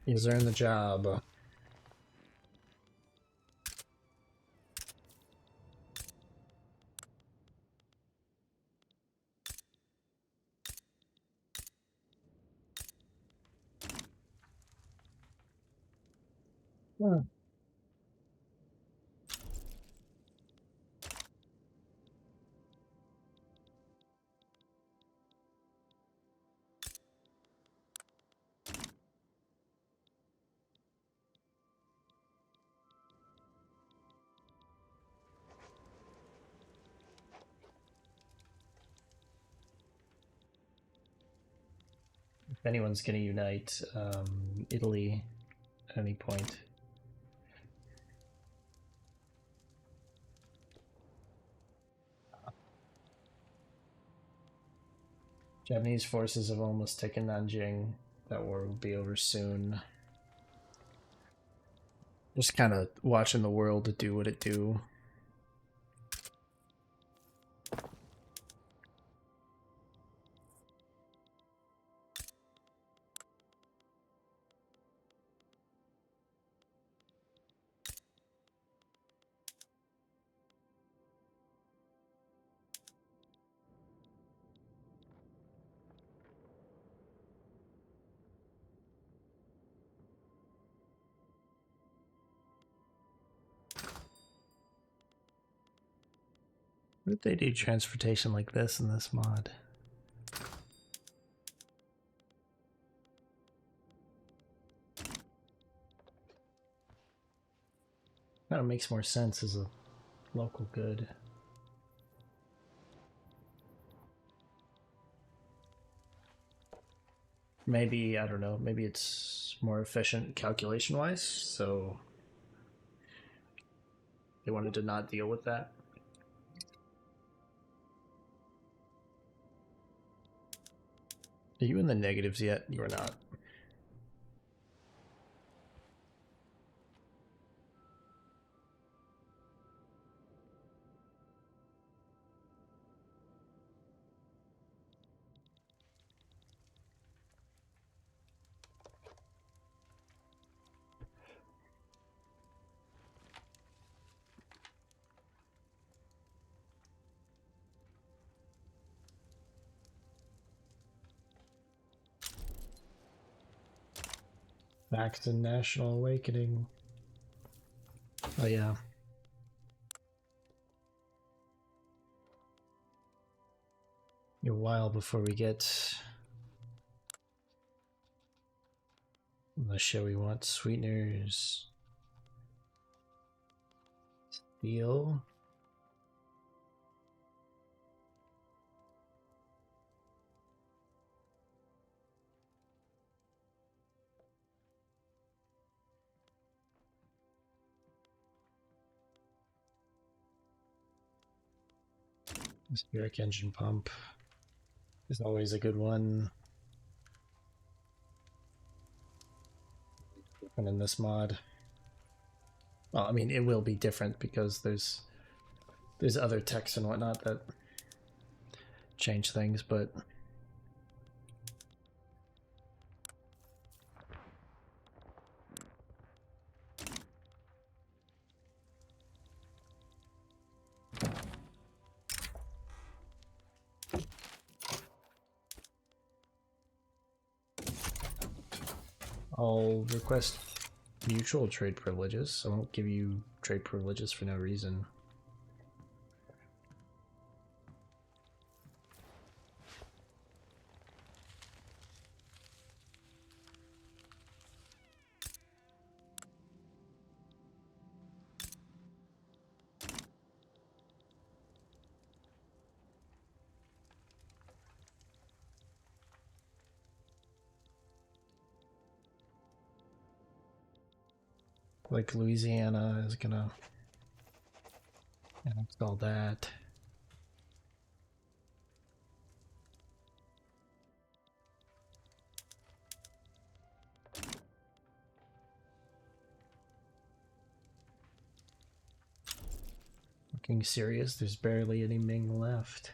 He's earned the job. Hmm. If anyone's going to unite, Italy at any point. Japanese forces have almost taken Nanjing. That war will be over soon. Just kind of watching the world do what it do. What if they do transportation like this in this mod? Kind of makes more sense as a local good. Maybe, I don't know, maybe it's more efficient calculation-wise, so they wanted to not deal with that. Are you in the negatives yet? You are not. Back to National Awakening. Oh yeah. A while before we get the show we want. Sweeteners. Steel. Atmospheric engine pump is always a good one. And in this mod, well, I mean, it will be different because there's other texts and whatnot that change things, but I'll request mutual trade privileges. I won't give you trade privileges for no reason. Like Louisiana is gonna install that. Looking serious, there's barely any Ming left.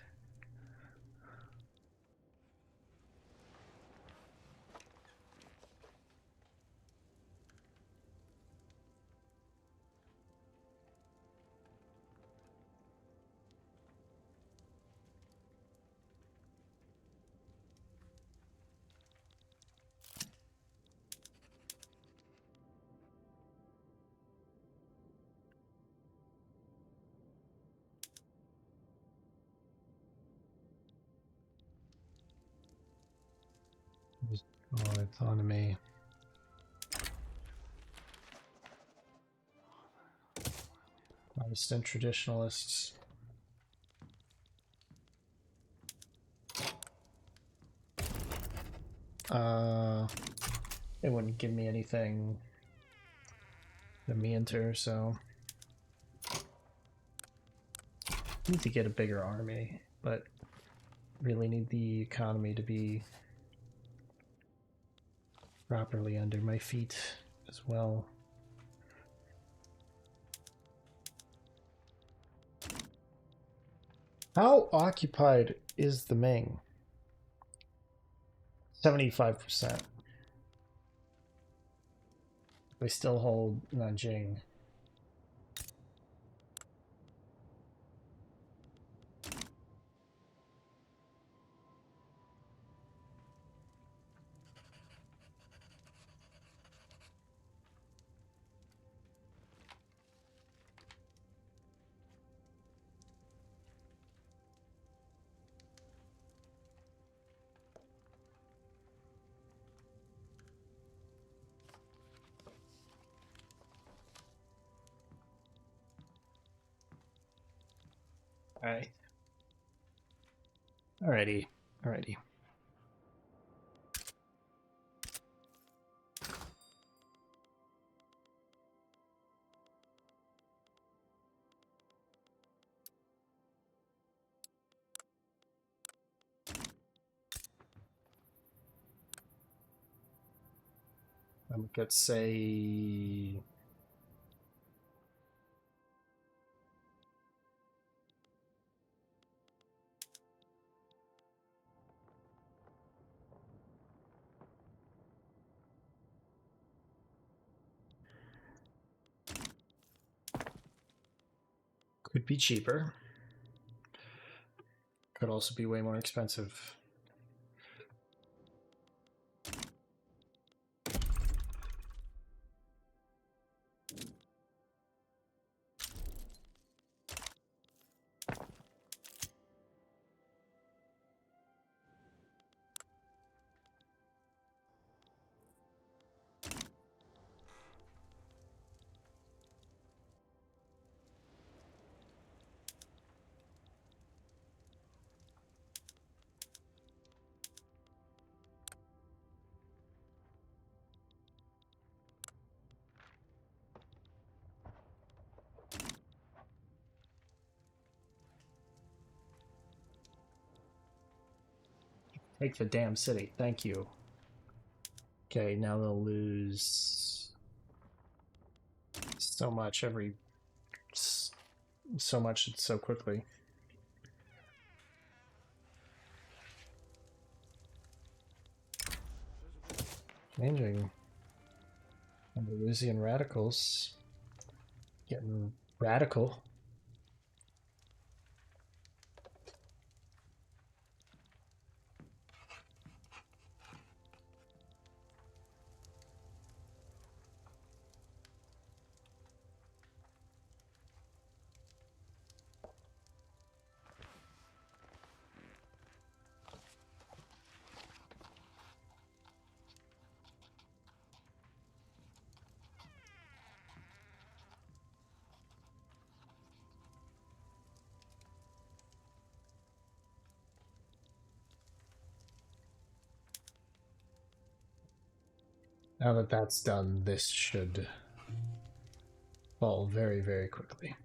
Oh, autonomy. Protestant traditionalists. It wouldn't give me anything to me enter, so need to get a bigger army, but really need the economy to be properly under my feet as well. How occupied is the Ming? 75%. They still hold Nanjing. Alright. Alrighty. Let's say could be cheaper. Could also be way more expensive. Take the damn city. Thank you. Okay, now they'll lose so much so much so quickly. Changing. Andalusian radicals. Getting radical. Now that that's done, this should fall very, very quickly.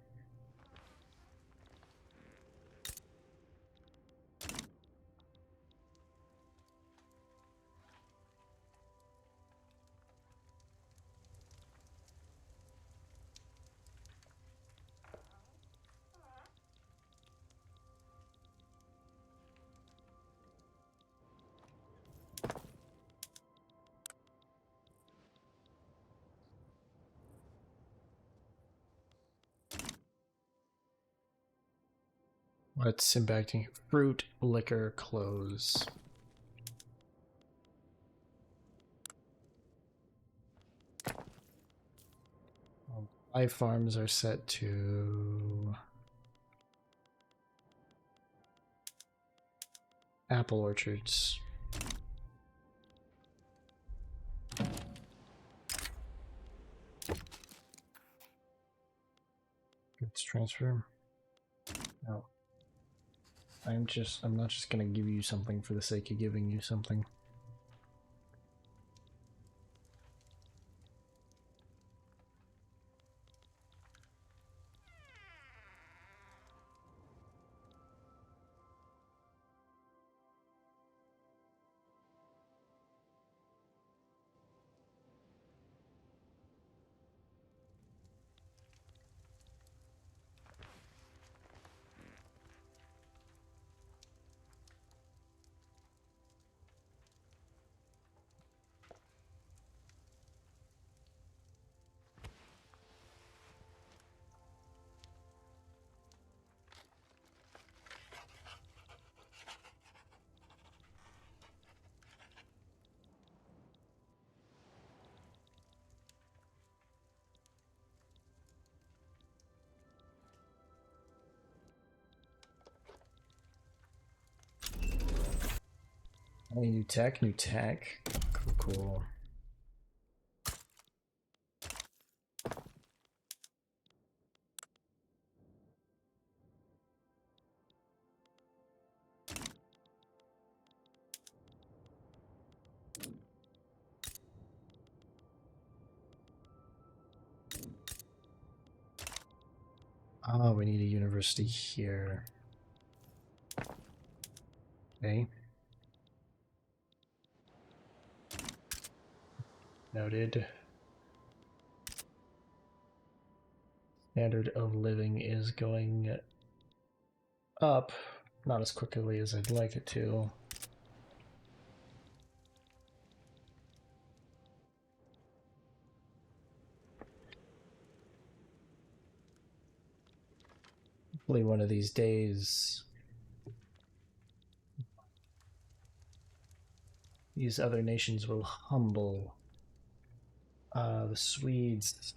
What's impacting fruit, liquor, clothes? Five farms are set to apple orchards. Goods transfer. No. I'm not just gonna give you something for the sake of giving you something. Any new tech? New tech. Cool, cool. Oh, we need a university here. Okay. Noted. Standard of living is going up, not as quickly as I'd like it to. Hopefully one of these days these other nations will humble the Swedes.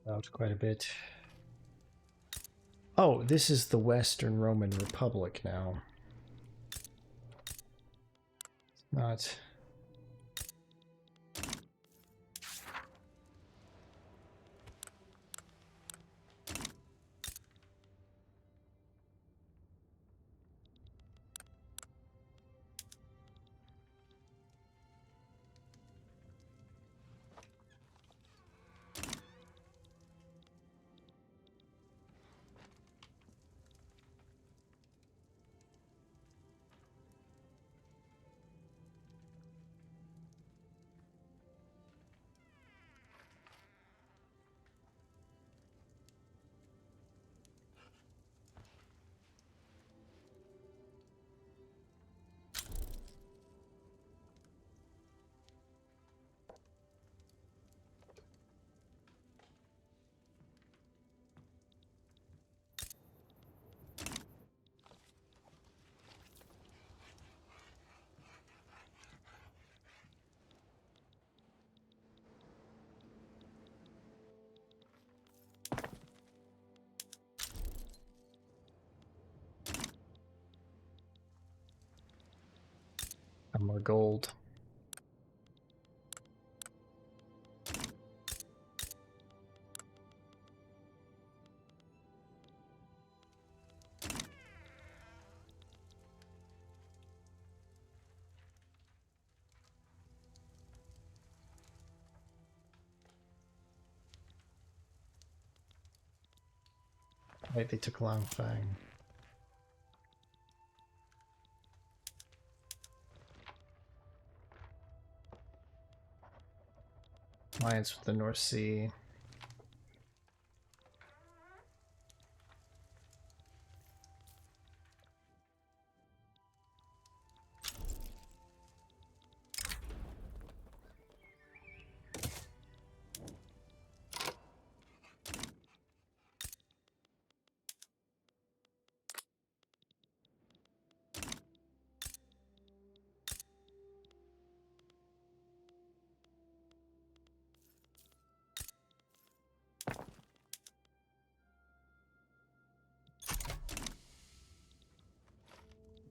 Out quite a bit. Oh, this is the Western Roman Republic now. It's not. more gold. Right, they took Long Fang. Alliance with the North Sea.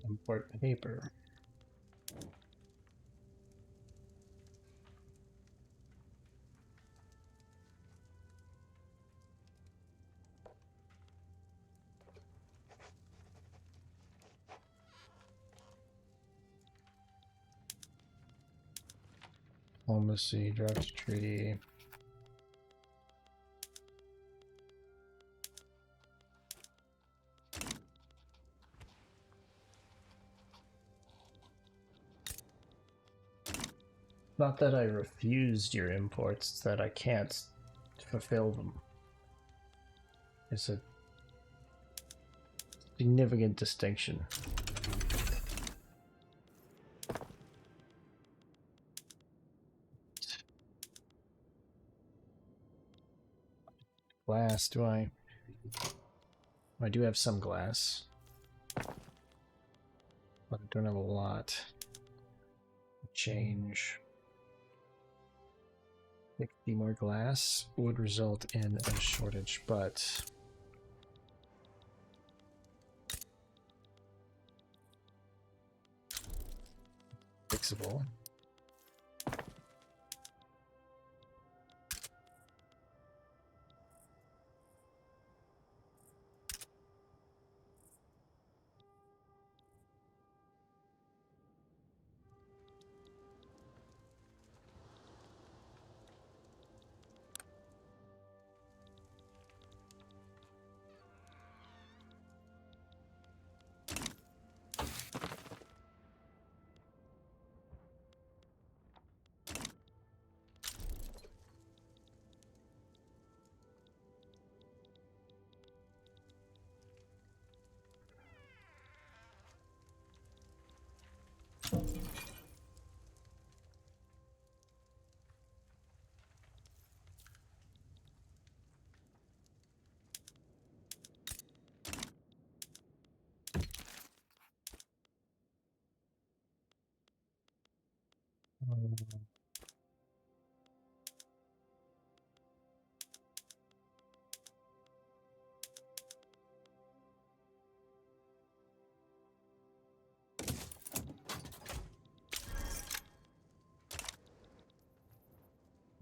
Import paper. Diplomacy, draft treaty. Not that I refused your imports, it's that I can't fulfill them. It's a significant distinction. Glass, do I? I do have some glass, but I don't have a lot. Change. 60 more glass would result in a shortage, but fixable.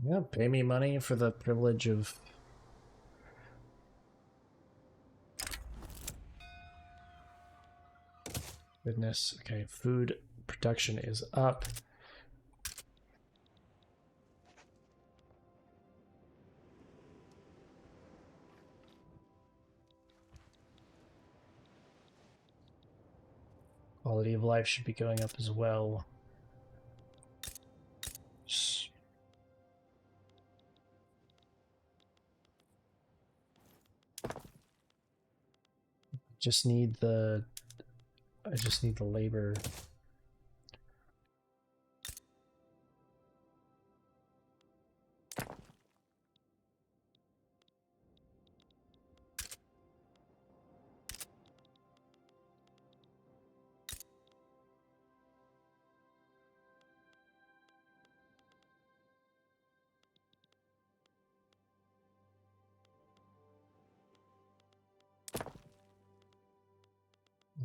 Yeah, pay me money for the privilege of goodness. Okay, food production is up. Quality of life should be going up as well. Just need the I just need the labor.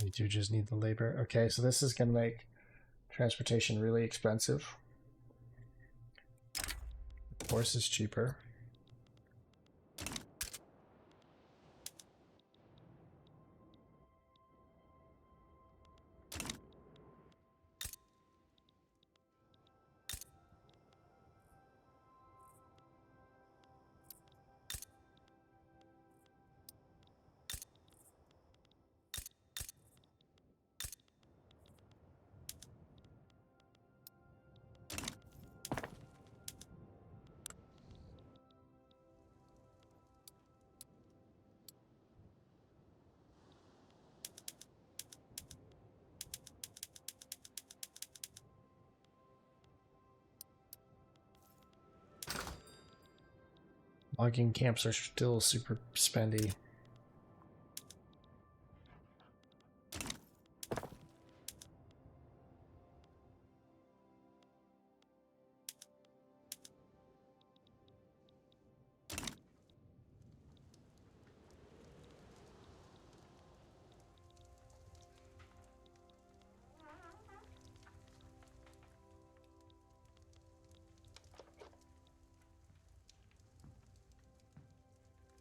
We do just need the labor. Okay, so this is gonna make Transportation really expensive. Horse is cheaper. Logging camps are still super spendy.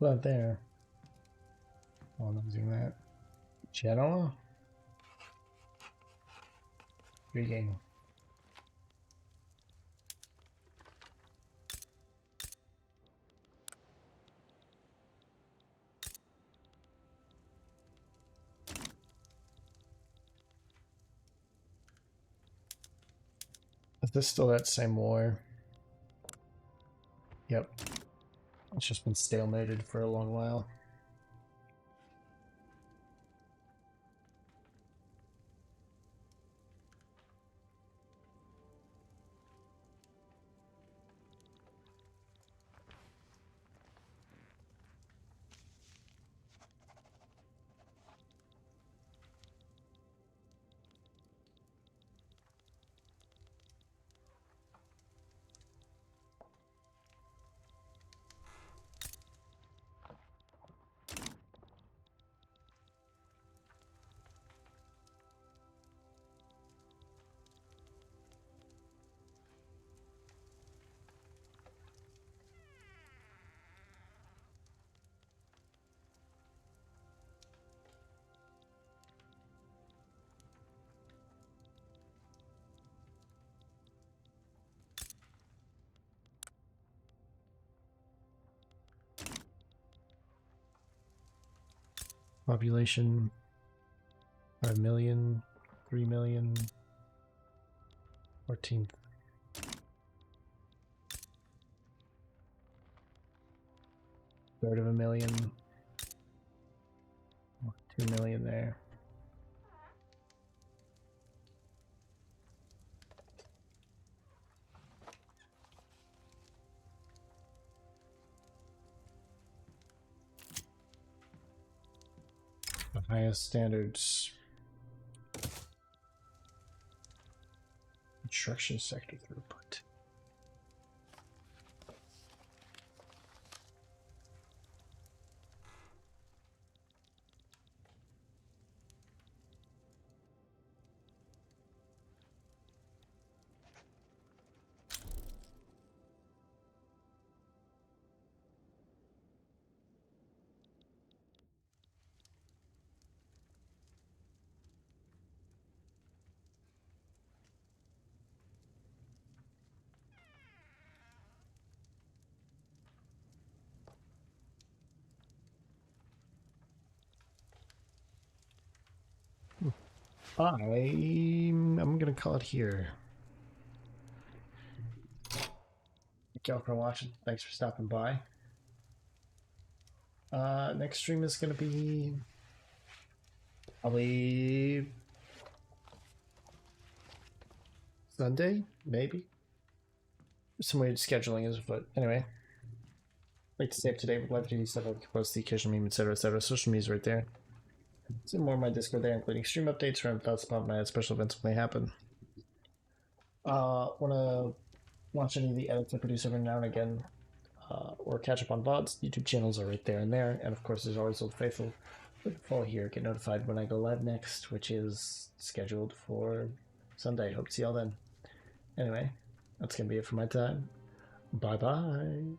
Not there. Oh, I'm not using that. Channel? Regain. Is this still that same war? Yep. It's just been stalemated for a long while. Population 5 million, 3 million, 14th. Third of a million. 2 million there. The highest standards. Construction sector throughput. I'm gonna call it here. Thank y'all for watching. Thanks for stopping by. Next stream is gonna be probably Sunday, maybe. Some weird scheduling is, but anyway. Like to stay up to date with live TV stuff. I can post the occasional meme, etc., etc. Social media's right there. See more of my Discord there, including stream updates, random thoughts about my special events when they happen. Want to watch any of the edits I produce every now and again, or catch up on VODs, YouTube channels are right there and there. And of course, there's always Old Faithful. Follow here, get notified when I go live next, which is scheduled for Sunday. Hope to see y'all then. Anyway, that's gonna be it for my time. Bye bye.